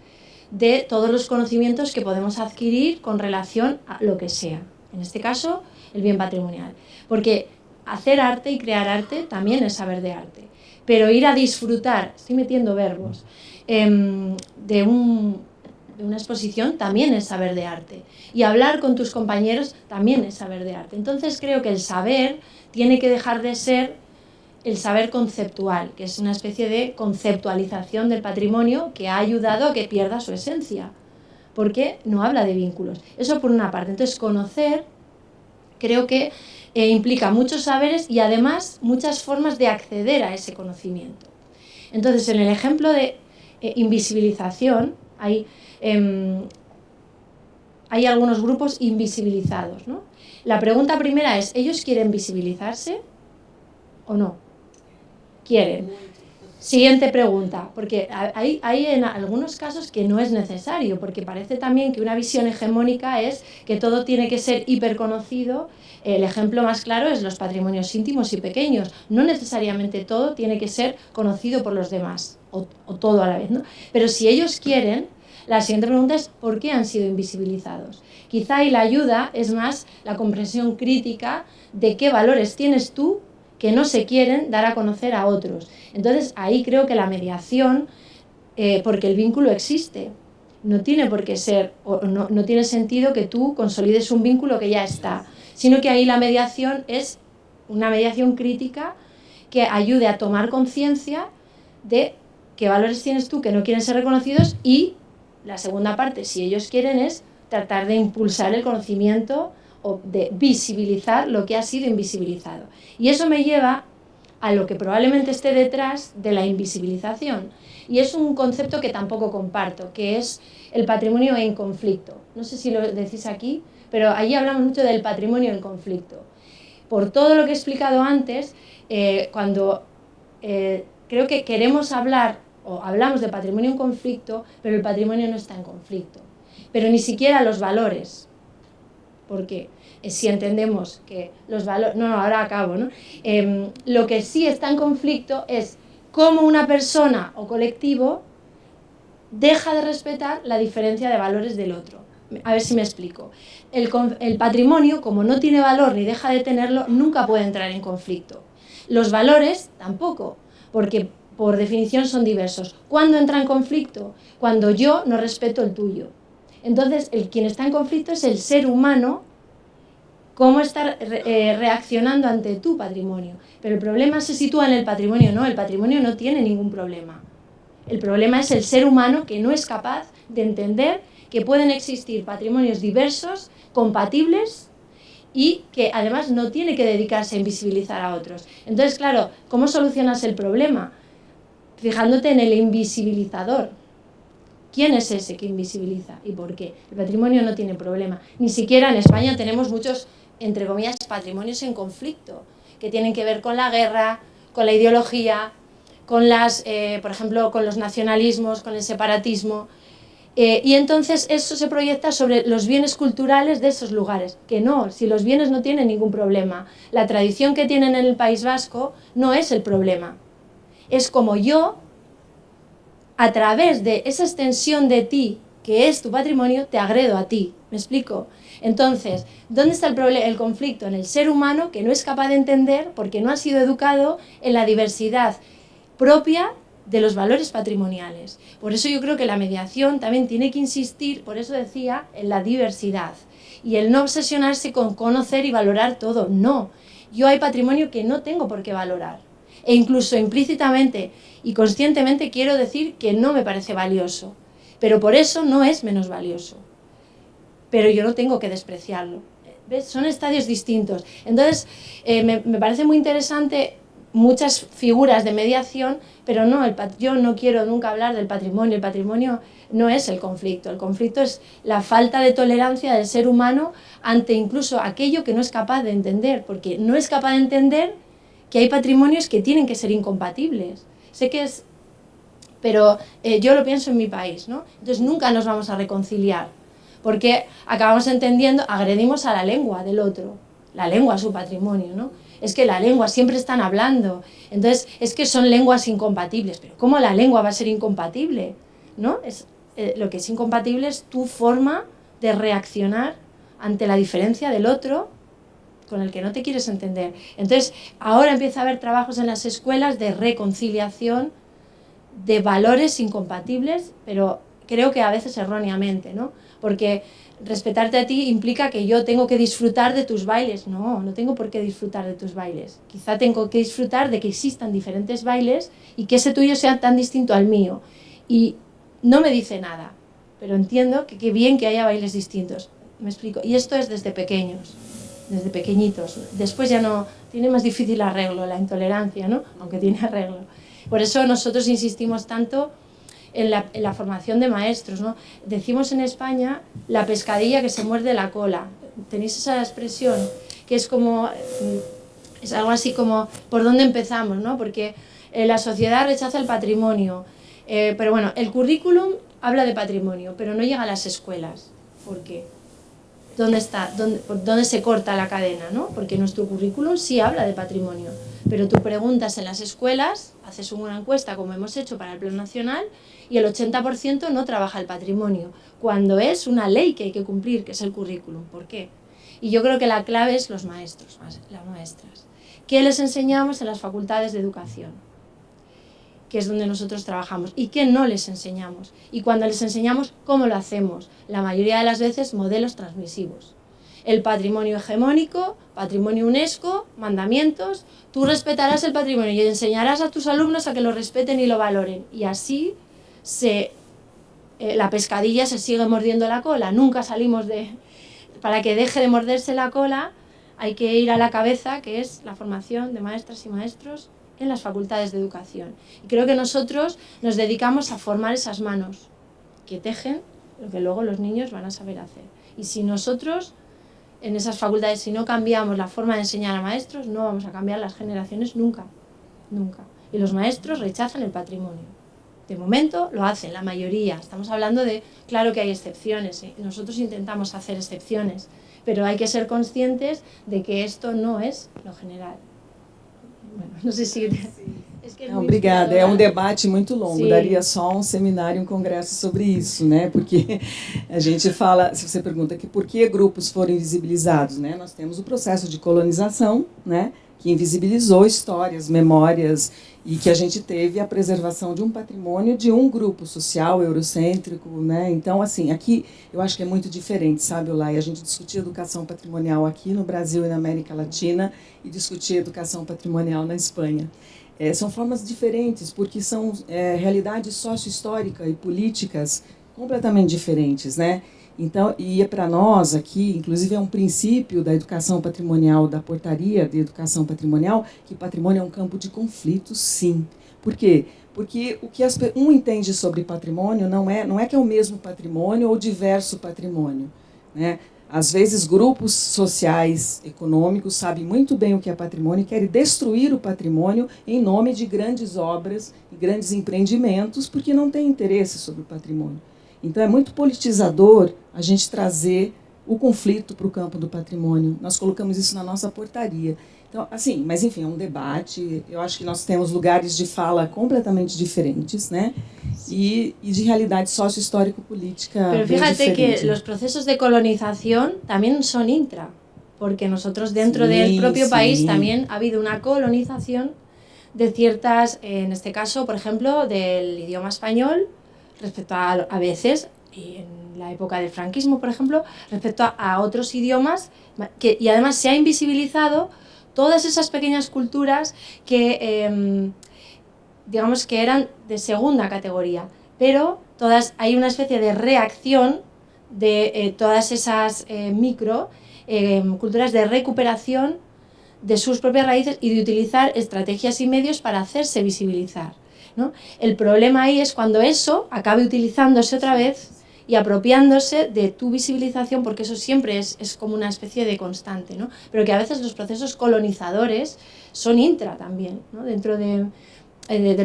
de todos los conocimientos que podemos adquirir con relación a lo que sea. En este caso, el bien patrimonial. Porque hacer arte y crear arte también es saber de arte. Pero ir a disfrutar, estoy metiendo verbos, de una exposición también es saber de arte. Y hablar con tus compañeros también es saber de arte. Entonces creo que el saber tiene que dejar de ser el saber conceptual, que es una especie de conceptualización del patrimonio que ha ayudado a que pierda su esencia, porque no habla de vínculos. Eso por una parte. Entonces, conocer creo que implica muchos saberes y además muchas formas de acceder a ese conocimiento. Entonces, en el ejemplo de invisibilización, hay hay algunos grupos invisibilizados, ¿no? La pregunta primera es, ¿ellos quieren visibilizarse o no? Quieren. Siguiente pregunta, porque hay en algunos casos que no es necesario, porque parece también que una visión hegemónica es que todo tiene que ser hiperconocido. El ejemplo más claro es los patrimonios íntimos y pequeños. No necesariamente todo tiene que ser conocido por los demás, o todo a la vez, ¿no? Pero si ellos quieren, la siguiente pregunta es ¿por qué han sido invisibilizados? Quizá ahí la ayuda es más la comprensión crítica de qué valores tienes tú que no se quieren dar a conocer a otros. Entonces ahí creo que la mediación, porque el vínculo existe, no tiene por qué ser, o no tiene sentido que tú consolides un vínculo que ya está, sino que ahí la mediación es una mediación crítica que ayude a tomar conciencia de qué valores tienes tú que no quieren ser reconocidos, y la segunda parte, si ellos quieren, es tratar de impulsar el conocimiento o de visibilizar lo que ha sido invisibilizado. Y eso me lleva a lo que probablemente esté detrás de la invisibilización. Y es un concepto que tampoco comparto, que es el patrimonio en conflicto. No sé si lo decís aquí, pero allí hablamos mucho del patrimonio en conflicto. Por todo lo que he explicado antes, cuando creo que queremos hablar o hablamos de patrimonio en conflicto, pero el patrimonio no está en conflicto. Pero ni siquiera los valores. Porque si entendemos que los valores... No, ahora acabo, ¿no? Lo que sí está en conflicto es cómo una persona o colectivo deja de respetar la diferencia de valores del otro. A ver si me explico. El patrimonio, como no tiene valor ni deja de tenerlo, nunca puede entrar en conflicto. Los valores tampoco, porque por definición son diversos. ¿Cuándo entra en conflicto? Cuando yo no respeto el tuyo. Entonces, quien está en conflicto es el ser humano, cómo está reaccionando ante tu patrimonio. Pero el problema se sitúa en el patrimonio, no, el patrimonio no tiene ningún problema. El problema es el ser humano que no es capaz de entender que pueden existir patrimonios diversos, compatibles, y que además no tiene que dedicarse a invisibilizar a otros. Entonces, claro, ¿cómo solucionas el problema? Fijándote en el invisibilizador. ¿Quién es ese que invisibiliza y por qué? El patrimonio no tiene problema. Ni siquiera en España tenemos muchos, entre comillas, patrimonios en conflicto, que tienen que ver con la guerra, con la ideología, con por ejemplo, con los nacionalismos, con el separatismo. Y entonces eso se proyecta sobre los bienes culturales de esos lugares. Que no, si los bienes no tienen ningún problema. La tradición que tienen en el País Vasco no es el problema. Es como yo, a través de esa extensión de ti, que es tu patrimonio, te agredo a ti. ¿Me explico? Entonces, ¿dónde está el conflicto? En el ser humano, que no es capaz de entender, porque no ha sido educado en la diversidad propia de los valores patrimoniales. Por eso yo creo que la mediación también tiene que insistir, por eso decía, en la diversidad. Y el no obsesionarse con conocer y valorar todo. No, yo hay patrimonio que no tengo por qué valorar. E incluso implícitamente y conscientemente quiero decir que no me parece valioso, pero por eso no es menos valioso. Pero yo no tengo que despreciarlo. ¿Ves? Son estadios distintos. Entonces, me parece muy interesante muchas figuras de mediación, pero no, yo no quiero nunca hablar del patrimonio. El patrimonio no es el conflicto es la falta de tolerancia del ser humano ante incluso aquello que no es capaz de entender, porque no es capaz de entender que hay patrimonios que tienen que ser incompatibles. Sé que es... Pero yo lo pienso en mi país, ¿no? Entonces nunca nos vamos a reconciliar, porque acabamos entendiendo, agredimos a la lengua del otro. La lengua es su patrimonio, ¿no? Es que la lengua, siempre están hablando. Entonces, es que son lenguas incompatibles. Pero ¿cómo la lengua va a ser incompatible? ¿No? Lo que es incompatible es tu forma de reaccionar ante la diferencia del otro con el que no te quieres entender. Entonces, ahora empieza a haber trabajos en las escuelas de reconciliación de valores incompatibles, pero creo que a veces erróneamente, ¿no? Porque respetarte a ti implica que yo tengo que disfrutar de tus bailes. No, no tengo por qué disfrutar de tus bailes. Quizá tengo que disfrutar de que existan diferentes bailes y que ese tuyo sea tan distinto al mío. Y no me dice nada, pero entiendo que qué bien que haya bailes distintos. ¿Me explico? Y esto es desde pequeños, desde pequeñitos. Después ya no, tiene más difícil arreglo, la intolerancia, ¿no? Aunque tiene arreglo. Por eso nosotros insistimos tanto en la formación de maestros, ¿no? Decimos en España la pescadilla que se muerde la cola. Tenéis esa expresión que es como, es algo así como por dónde empezamos, ¿no? Porque la sociedad rechaza el patrimonio, pero bueno, el currículum habla de patrimonio, pero no llega a las escuelas. ¿Por qué? ¿Dónde está? ¿Dónde se corta la cadena, ¿no? Porque nuestro currículum sí habla de patrimonio, pero tú preguntas en las escuelas, haces una encuesta como hemos hecho para el Plan Nacional y el 80% no trabaja el patrimonio, cuando es una ley que hay que cumplir, que es el currículum. ¿Por qué? Y yo creo que la clave es los maestros, las maestras. ¿Qué les enseñamos en las facultades de educación? Que es donde nosotros trabajamos, y qué no les enseñamos. Y cuando les enseñamos, ¿cómo lo hacemos? La mayoría de las veces, modelos transmisivos. El patrimonio hegemónico, patrimonio UNESCO, mandamientos, tú respetarás el patrimonio y enseñarás a tus alumnos a que lo respeten y lo valoren. Y así la pescadilla se sigue mordiendo la cola. Nunca salimos de... Para que deje de morderse la cola, hay que ir a la cabeza, que es la formación de maestras y maestros en las facultades de educación. Y creo que nosotros nos dedicamos a formar esas manos que tejen lo que luego los niños van a saber hacer. Y si nosotros, en esas facultades, si no cambiamos la forma de enseñar a maestros, no vamos a cambiar las generaciones nunca, nunca. Y los maestros rechazan el patrimonio. De momento lo hacen, la mayoría. Estamos hablando de, claro que hay excepciones, ¿eh? Nosotros intentamos hacer excepciones, pero hay que ser conscientes de que esto no es lo general. Bueno, não sei se... Obrigada, é um debate muito longo, Sim. Daria só um seminário, um congresso sobre isso, né? Porque a gente fala, se você pergunta que por que grupos foram invisibilizados, né? Nós temos o processo de colonização, né? Que invisibilizou histórias, memórias, e que a gente teve a preservação de um patrimônio de um grupo social eurocêntrico, né? Então, assim, aqui eu acho que é muito diferente, sabe, Olay? A gente discutir educação patrimonial aqui no Brasil e na América Latina e discutir educação patrimonial na Espanha. São formas diferentes, porque são realidades sócio-históricas e políticas completamente diferentes, né? Então, e para nós aqui, inclusive é um princípio da educação patrimonial, da portaria de educação patrimonial, que patrimônio é um campo de conflito, sim. Por quê? Porque o que um entende sobre patrimônio não é que é o mesmo patrimônio ou diverso patrimônio, né? Às vezes, grupos sociais, econômicos, sabem muito bem o que é patrimônio e querem destruir o patrimônio em nome de grandes obras e grandes empreendimentos, porque não têm interesse sobre o patrimônio. Então, é muito politizador a gente trazer o conflito para o campo do patrimônio. Nós colocamos isso na nossa portaria. Então, assim, mas enfim, é um debate. Eu acho que nós temos lugares de fala completamente diferentes, né? Y de realidad socio-histórico-política. Pero fíjate que los procesos de colonización también son intra, porque nosotros dentro del propio país también ha habido una colonización de ciertas, en este caso, por ejemplo, del idioma español, respecto a veces, y en la época del franquismo, por ejemplo, respecto a otros idiomas, y además se ha invisibilizado todas esas pequeñas culturas que... digamos que eran de segunda categoría, pero hay una especie de reacción de todas esas culturas de recuperación de sus propias raíces y de utilizar estrategias y medios para hacerse visibilizar, ¿no? El problema ahí es cuando eso acabe utilizándose otra vez y apropiándose de tu visibilización, porque eso siempre es como una especie de constante, ¿no? Pero que a veces los procesos colonizadores son intra también, ¿no? Dentro del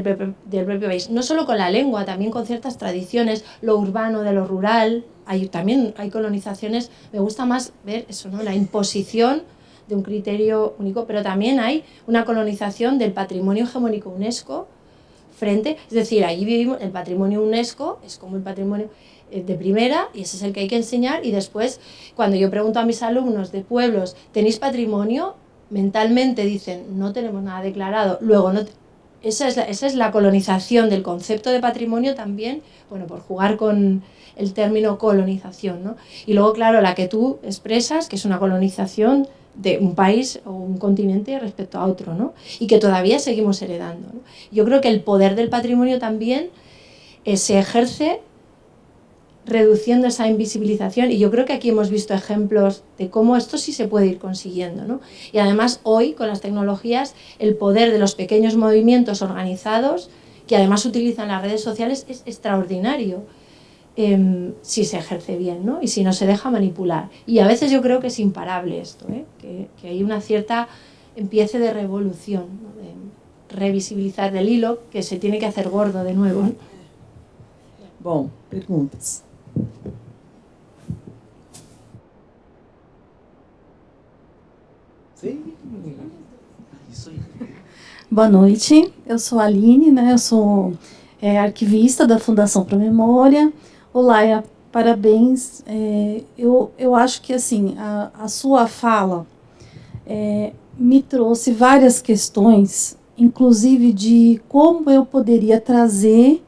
propio país, no solo con la lengua, también con ciertas tradiciones, lo urbano de lo rural, también hay colonizaciones, me gusta más ver eso, ¿no? La imposición de un criterio único, pero también hay una colonización del patrimonio hegemónico UNESCO es decir, allí vivimos, el patrimonio UNESCO es como el patrimonio de primera y ese es el que hay que enseñar, y después cuando yo pregunto a mis alumnos de pueblos, ¿tenéis patrimonio? Mentalmente dicen, no tenemos nada declarado, luego no. Esa es la colonización del concepto de patrimonio también, bueno, por jugar con el término colonización, ¿no? Y luego, claro, la que tú expresas, que es una colonización de un país o un continente respecto a otro, ¿no? Y que todavía seguimos heredando, ¿no? Yo creo que el poder del patrimonio también se ejerce reduciendo esa invisibilización, y yo creo que aquí hemos visto ejemplos de cómo esto sí se puede ir consiguiendo, ¿no? Y además hoy, con las tecnologías, el poder de los pequeños movimientos organizados que además utilizan las redes sociales, es extraordinario si se ejerce bien, ¿no? Y si no se deja manipular. Y a veces yo creo que es imparable esto, que hay una cierta empiece de revolución, ¿no? De revisibilizar del hilo, que se tiene que hacer gordo de nuevo, ¿no? Bom, perguntas. Sim. Isso aí. Boa noite, eu sou a Aline, né? Eu sou arquivista da Fundação Pro Memória. Olá, parabéns. Eu acho que assim, a sua fala me trouxe várias questões, inclusive de como eu poderia trazer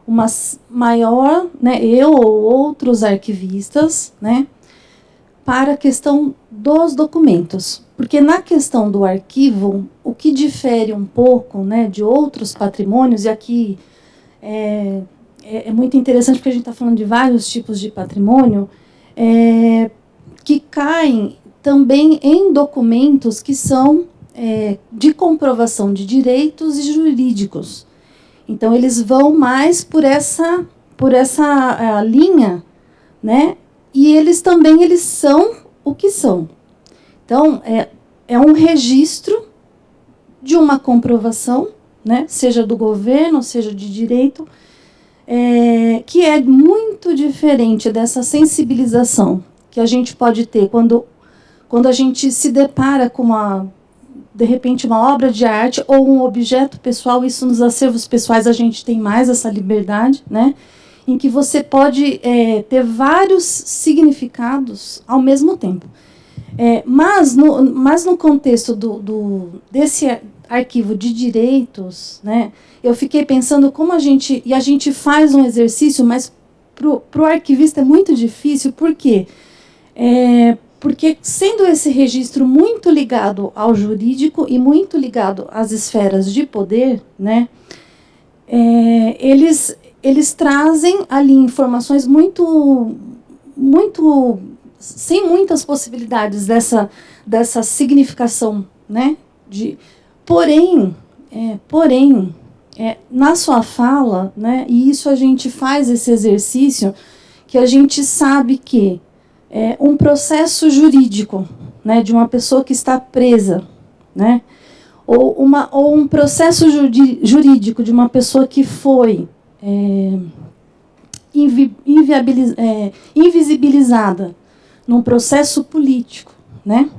uma maior, né, eu ou outros arquivistas, né, para a questão dos documentos. Porque na questão do arquivo, o que difere um pouco, né, de outros patrimônios, e aqui é muito interessante porque a gente está falando de vários tipos de patrimônio, que caem também em documentos que são de comprovação de direitos e jurídicos. Então, eles vão mais por essa linha, né? E eles são o que são. Então, é um registro de uma comprovação, né? Seja do governo, seja de direito, que é muito diferente dessa sensibilização que a gente pode ter quando a gente se depara com de repente, uma obra de arte ou um objeto pessoal. Isso nos acervos pessoais a gente tem mais essa liberdade, né? Em que você pode ter vários significados ao mesmo tempo. Mas no contexto desse arquivo de direitos, né, eu fiquei pensando como a gente faz um exercício, mas para o arquivista é muito difícil. Por quê? Porque, sendo esse registro muito ligado ao jurídico e muito ligado às esferas de poder, né, eles trazem ali informações muito sem muitas possibilidades dessa significação, né? Porém, na sua fala, né, e isso a gente faz esse exercício, que a gente sabe que um processo jurídico, né, de uma pessoa que está presa, né, ou um processo jurídico de uma pessoa que foi invisibilizada num processo político, né?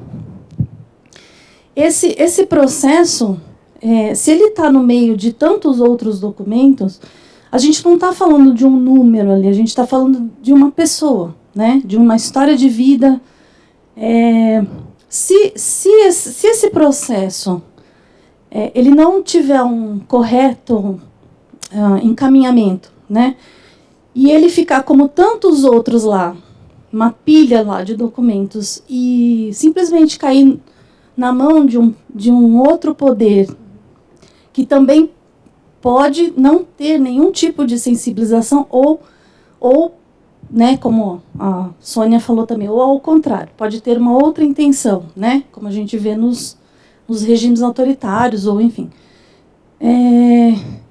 Esse processo, se ele está no meio de tantos outros documentos, a gente não está falando de um número ali, a gente está falando de uma pessoa, né? De uma história de vida. Se esse processo ele não tiver um correto encaminhamento, né? E ele ficar como tantos outros lá, uma pilha lá de documentos, e simplesmente cair na mão de um outro poder que também pode não ter nenhum tipo de sensibilização ou, né, como a Sônia falou também, ou ao contrário, pode ter uma outra intenção, né, como a gente vê nos regimes autoritários, ou enfim.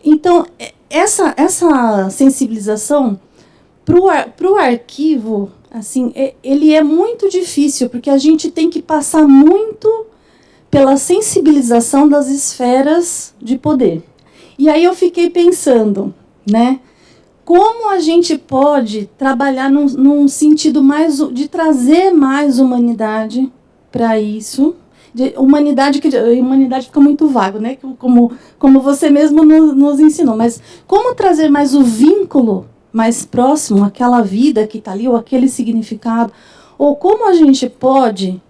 Então, essa sensibilização para o arquivo, assim, ele é muito difícil, porque a gente tem que passar muito pela sensibilização das esferas de poder. E aí eu fiquei pensando, né, como a gente pode trabalhar num sentido mais de trazer mais humanidade para isso. Humanidade fica muito vago, né? Como você mesmo nos ensinou. Mas como trazer mais o vínculo mais próximo àquela vida que está ali, ou aquele significado? Ou como a gente pode,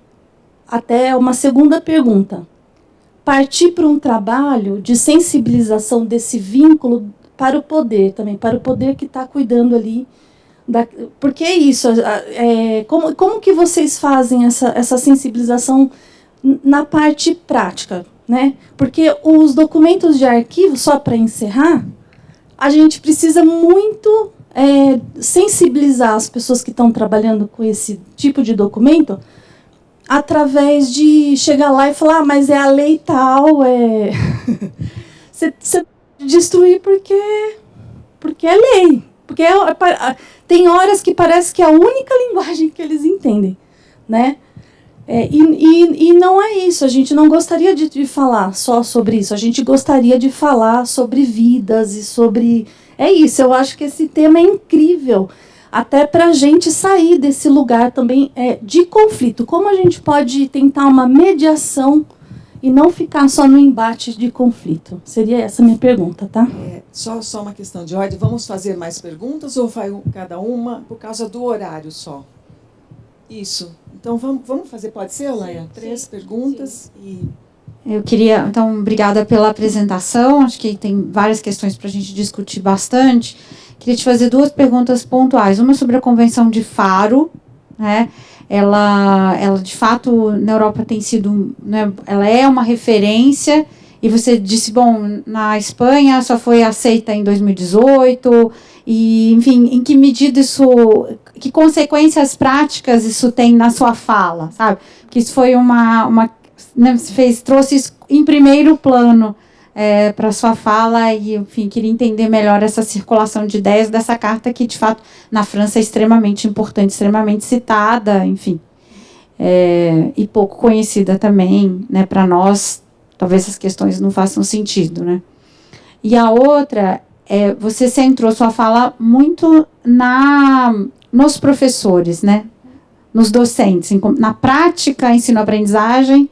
até uma segunda pergunta, partir para um trabalho de sensibilização desse vínculo para o poder também, para o poder que está cuidando ali. Porque é isso, como que vocês fazem essa sensibilização na parte prática, né? Porque os documentos de arquivo, só para encerrar, a gente precisa muito sensibilizar as pessoas que estão trabalhando com esse tipo de documento, através de chegar lá e falar, mas é a lei tal, você pode destruir porque é lei. Porque tem horas que parece que é a única linguagem que eles entendem, né? E não é isso, a gente não gostaria de falar só sobre isso, a gente gostaria de falar sobre vidas e sobre... É isso, eu acho que esse tema é incrível, até para a gente sair desse lugar também de conflito. Como a gente pode tentar uma mediação e não ficar só no embate de conflito? Seria essa a minha pergunta, tá? Só uma questão de ordem. Vamos fazer mais perguntas ou vai cada uma por causa do horário só? Isso. Então, vamos fazer, pode ser, Laia? 3 perguntas e... Eu queria, então, obrigada pela apresentação, acho que tem várias questões para a gente discutir bastante. Queria te fazer 2 perguntas pontuais. Uma sobre a Convenção de Faro, né? Ela de fato, na Europa tem sido, né, ela é uma referência, e você disse, bom, na Espanha só foi aceita em 2018, e, enfim, em que medida isso, que consequências práticas isso tem na sua fala, sabe? Porque isso foi né, trouxe isso em primeiro plano para a sua fala, e, enfim, queria entender melhor essa circulação de ideias dessa carta que, de fato, na França é extremamente importante, extremamente citada, enfim, e pouco conhecida também, né, para nós, talvez essas questões não façam sentido, né? E a outra, você centrou sua fala muito nos professores, né, nos docentes, na prática, ensino-aprendizagem,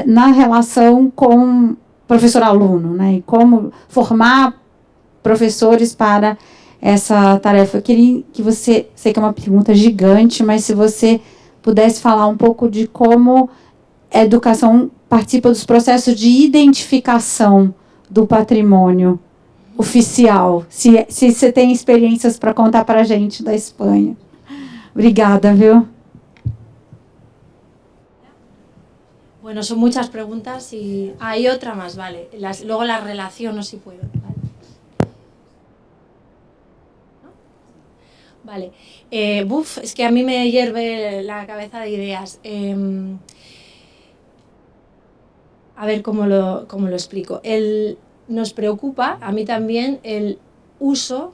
na relação com professor-aluno, né, e como formar professores para essa tarefa. Eu queria que você, sei que é uma pergunta gigante, mas se você pudesse falar um pouco de como a educação participa dos processos de identificação do patrimônio oficial, se você tem experiências para contar para a gente da Espanha. Obrigada, viu? Bueno, son muchas preguntas y hay otra más, vale. Luego las relaciono si puedo, ¿vale? Vale. Es que a mí me hierve la cabeza de ideas. A ver cómo lo explico. Nos preocupa, a mí también, el uso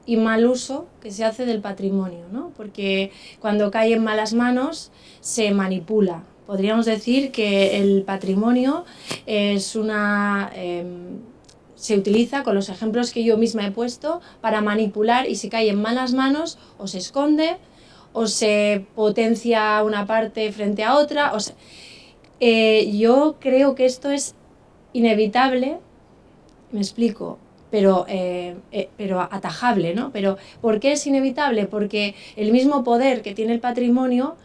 y mal uso que se hace del patrimonio, ¿no? Porque cuando cae en malas manos se manipula. Podríamos decir que el patrimonio se utiliza, con los ejemplos que yo misma he puesto, para manipular, y si cae en malas manos o se esconde o se potencia una parte frente a otra. Yo creo que esto es inevitable, me explico, pero atajable, ¿no? Pero ¿por qué es inevitable? Porque el mismo poder que tiene el patrimonio,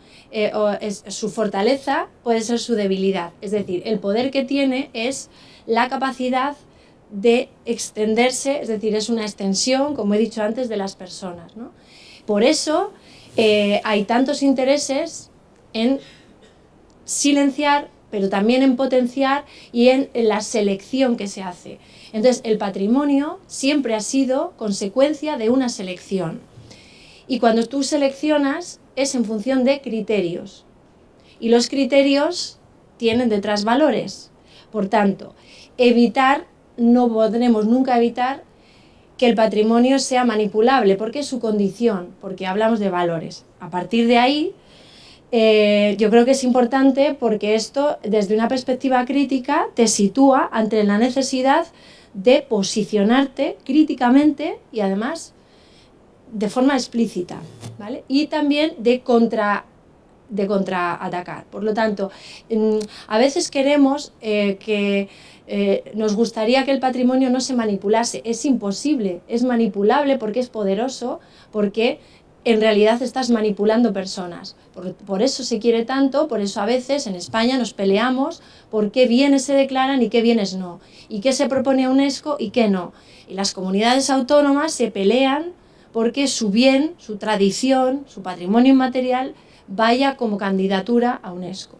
su fortaleza puede ser su debilidad. Es decir, el poder que tiene es la capacidad de extenderse, es decir, es una extensión, como he dicho antes, de las personas, ¿no? Por eso hay tantos intereses en silenciar, pero también en potenciar y en la selección que se hace. Entonces, el patrimonio siempre ha sido consecuencia de una selección. Y cuando tú seleccionas es en función de criterios. Y los criterios tienen detrás valores. Por tanto, no podremos nunca evitar que el patrimonio sea manipulable, porque es su condición, porque hablamos de valores. A partir de ahí, yo creo que es importante, porque esto, desde una perspectiva crítica, te sitúa ante la necesidad de posicionarte críticamente y además de forma explícita, ¿vale? Y también de contraatacar. Por lo tanto, a veces queremos nos gustaría que el patrimonio no se manipulase. Es imposible, es manipulable porque es poderoso, porque en realidad estás manipulando personas. Por eso se quiere tanto, por eso a veces en España nos peleamos por qué bienes se declaran y qué bienes no, y qué se propone a UNESCO y qué no. Y las comunidades autónomas se pelean porque su bien, su tradición, su patrimonio inmaterial vaya como candidatura a UNESCO.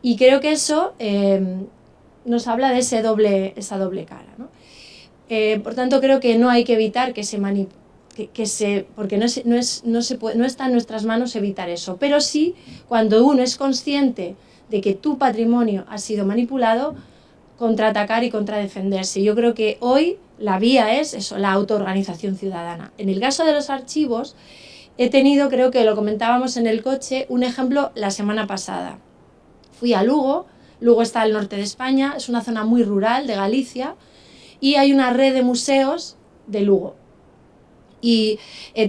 Y creo que eso nos habla de esa doble cara, ¿no? Por tanto, creo que no hay que evitar que se manipule, porque no está en nuestras manos evitar eso. Pero sí, cuando uno es consciente de que tu patrimonio ha sido manipulado, contraatacar y contradefenderse. Yo creo que hoy la vía es eso, la autoorganización ciudadana. En el caso de los archivos, he tenido, creo que lo comentábamos en el coche, un ejemplo la semana pasada. Fui a Lugo. Lugo está al norte de España, es una zona muy rural de Galicia, y hay una red de museos de Lugo. Y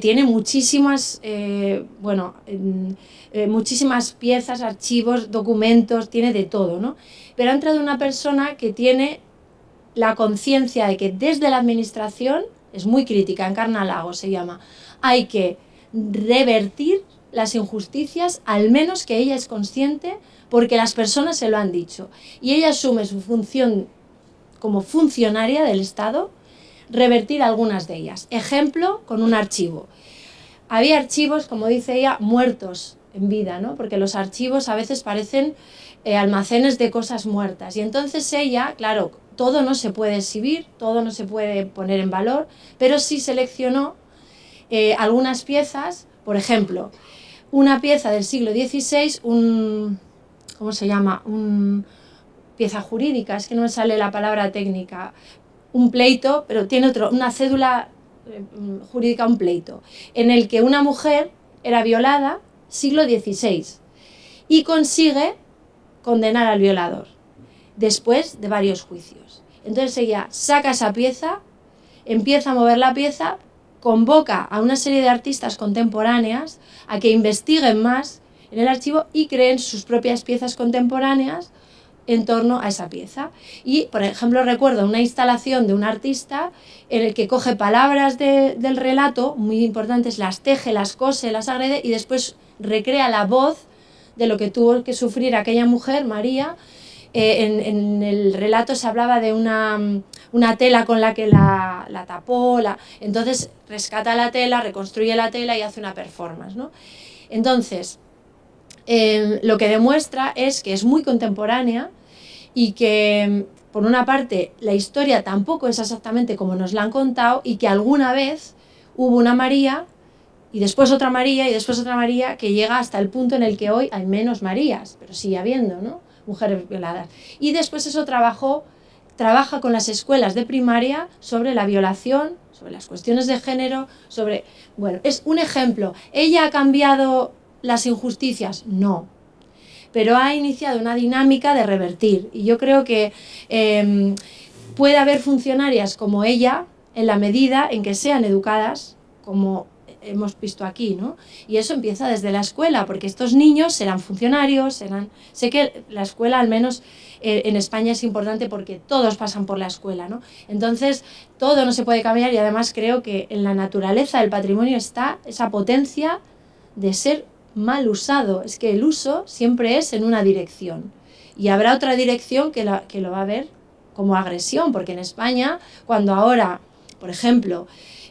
tiene muchísimas, muchísimas piezas, archivos, documentos, tiene de todo, ¿no? Pero ha entrado una persona que tiene la conciencia de que desde la administración, es muy crítica, Encarna Lago se llama, hay que revertir las injusticias, al menos que ella es consciente, porque las personas se lo han dicho. Y ella asume su función como funcionaria del Estado, revertir algunas de ellas. Ejemplo, con un archivo. Había archivos, como dice ella, muertos en vida, ¿no? Porque los archivos a veces parecen almacenes de cosas muertas. Y entonces ella, claro, todo no se puede exhibir, todo no se puede poner en valor, pero sí seleccionó algunas piezas, por ejemplo, una pieza del siglo XVI, ¿cómo se llama? Pieza jurídica, es que no me sale la palabra técnica, un pleito, pero tiene una cédula jurídica, un pleito, en el que una mujer era violada, siglo XVI, y consigue condenar al violador, después de varios juicios. Entonces ella saca esa pieza, empieza a mover la pieza, convoca a una serie de artistas contemporáneas a que investiguen más en el archivo y creen sus propias piezas contemporáneas en torno a esa pieza. Y, por ejemplo, recuerdo una instalación de un artista en el que coge palabras del relato, muy importantes, las teje, las cose, las agrede y después recrea la voz de lo que tuvo que sufrir aquella mujer, María. En el relato se hablaba de una tela con la que la tapó, entonces rescata la tela, reconstruye la tela y hace una performance, ¿no? Entonces, lo que demuestra es que es muy contemporánea y que, por una parte, la historia tampoco es exactamente como nos la han contado y que alguna vez hubo una María y después otra María y después otra María que llega hasta el punto en el que hoy hay menos Marías, pero sigue habiendo, ¿no?, mujeres violadas. Y después eso trabaja con las escuelas de primaria sobre la violación, sobre las cuestiones de género, bueno, es un ejemplo. ¿Ella ha cambiado las injusticias? No, pero ha iniciado una dinámica de revertir. Y yo creo que puede haber funcionarias como ella en la medida en que sean educadas, como hemos visto aquí, ¿no? Y eso empieza desde la escuela, porque estos niños serán funcionarios, sé que la escuela, al menos en España, es importante porque todos pasan por la escuela, ¿no? Entonces, todo no se puede cambiar y además creo que en la naturaleza del patrimonio está esa potencia de ser mal usado. Es que el uso siempre es en una dirección y habrá otra dirección que lo va a ver como agresión, porque en España, cuando ahora, por ejemplo,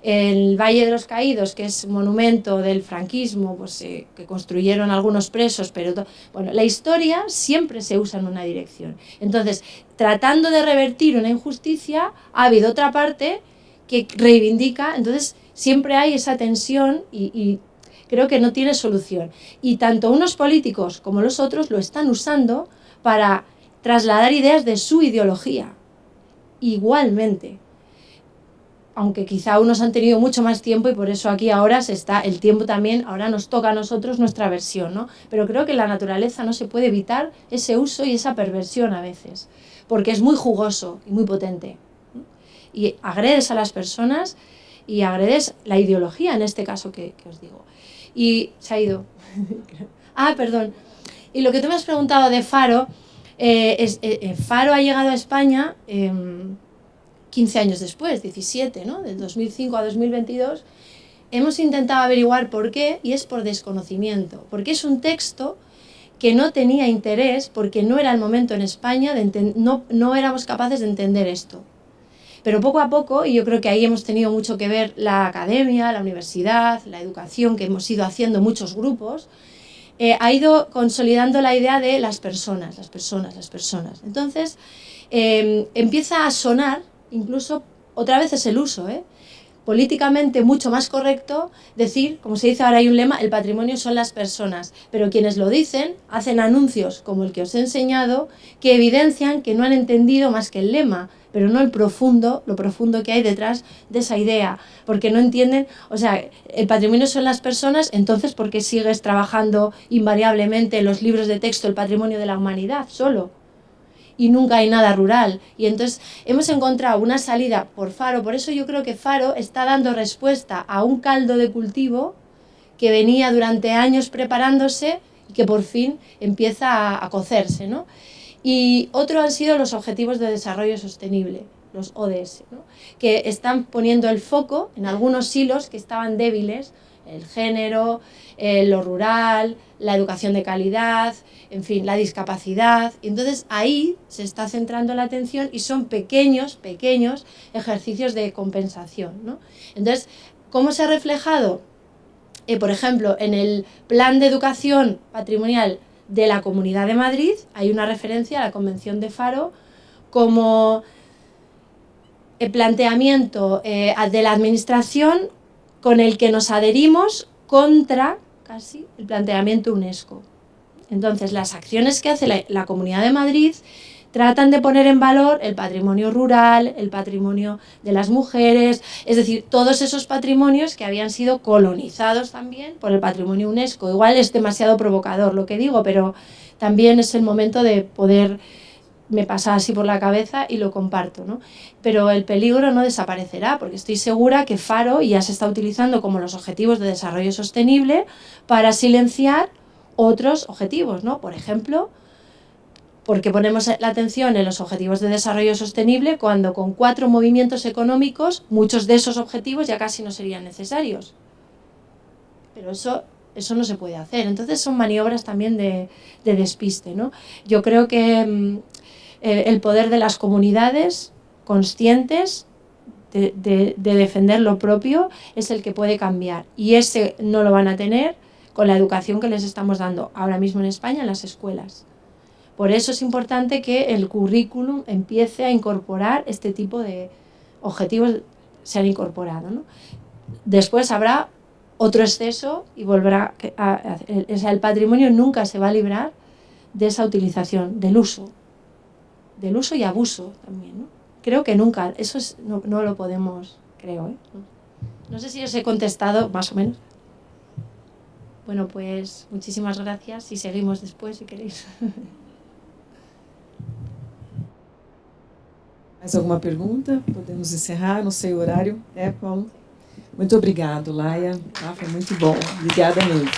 el Valle de los Caídos, que es un monumento del franquismo, pues, que construyeron algunos presos, pero bueno, la historia siempre se usa en una dirección. Entonces, tratando de revertir una injusticia, ha habido otra parte que reivindica, entonces siempre hay esa tensión y creo que no tiene solución. Y tanto unos políticos como los otros lo están usando para trasladar ideas de su ideología. Igualmente. Aunque quizá unos han tenido mucho más tiempo y por eso aquí ahora el tiempo también, ahora nos toca a nosotros nuestra versión, ¿no? Pero creo que en la naturaleza no se puede evitar ese uso y esa perversión a veces, porque es muy jugoso y muy potente. Y agredes a las personas y agredes la ideología, en este caso que os digo. Y se ha ido. Perdón. Y lo que tú me has preguntado de Faro, Faro ha llegado a España 15 años después, 17, ¿no? Del 2005 a 2022, hemos intentado averiguar por qué, y es por desconocimiento, porque es un texto que no tenía interés, porque no era el momento en España, no éramos capaces de entender esto. Pero poco a poco, y yo creo que ahí hemos tenido mucho que ver la academia, la universidad, la educación, que hemos ido haciendo muchos grupos, ha ido consolidando la idea de las personas. Entonces, empieza a sonar, incluso otra vez es el uso, políticamente mucho más correcto decir, como se dice ahora, hay un lema, el patrimonio son las personas, pero quienes lo dicen hacen anuncios como el que os he enseñado que evidencian que no han entendido más que el lema, pero no lo profundo que hay detrás de esa idea, porque no entienden, o sea, el patrimonio son las personas, entonces ¿por qué sigues trabajando invariablemente en los libros de texto el patrimonio de la humanidad solo? Y nunca hay nada rural. Y entonces hemos encontrado una salida por Faro. Por eso yo creo que Faro está dando respuesta a un caldo de cultivo que venía durante años preparándose y que por fin empieza a cocerse, ¿no? Y otro han sido los Objetivos de Desarrollo Sostenible, los ODS, ¿no? Que están poniendo el foco en algunos hilos que estaban débiles, el género, lo rural, la educación de calidad, en fin, la discapacidad. Y entonces ahí se está centrando la atención y son pequeños ejercicios de compensación, ¿no? Entonces, ¿cómo se ha reflejado? Por ejemplo, en el Plan de Educación Patrimonial de la Comunidad de Madrid hay una referencia a la Convención de Faro como el planteamiento de la Administración con el que nos adherimos contra casi el planteamiento UNESCO. Entonces, las acciones que hace la Comunidad de Madrid tratan de poner en valor el patrimonio rural, el patrimonio de las mujeres, es decir, todos esos patrimonios que habían sido colonizados también por el patrimonio UNESCO. Igual es demasiado provocador lo que digo, pero también es el momento de poder, me pasa así por la cabeza y lo comparto, ¿no? Pero el peligro no desaparecerá, porque estoy segura que Faro ya se está utilizando como los objetivos de desarrollo sostenible para silenciar otros objetivos, ¿no? Por ejemplo, porque ponemos la atención en los objetivos de desarrollo sostenible cuando con 4 movimientos económicos muchos de esos objetivos ya casi no serían necesarios. Pero eso no se puede hacer. Entonces son maniobras también de despiste, ¿no? Yo creo que el poder de las comunidades conscientes de defender lo propio es el que puede cambiar. Y ese no lo van a tener con la educación que les estamos dando ahora mismo en España en las escuelas. Por eso es importante que el currículum empiece a incorporar este tipo de objetivos, se han incorporado, ¿no? Después habrá otro exceso y volverá o sea, el patrimonio nunca se va a librar de esa utilización, del uso y abuso también, ¿no? Creo que nunca, eso no lo podemos, creo, ¿eh? No sé si os he contestado más o menos. Bueno, pues muchísimas gracias y seguimos después si queréis. Mais alguma pergunta? Podemos encerrar, não sei o horário. Paulo? Muito obrigado, Laia. Foi muito bom. Obrigada mesmo.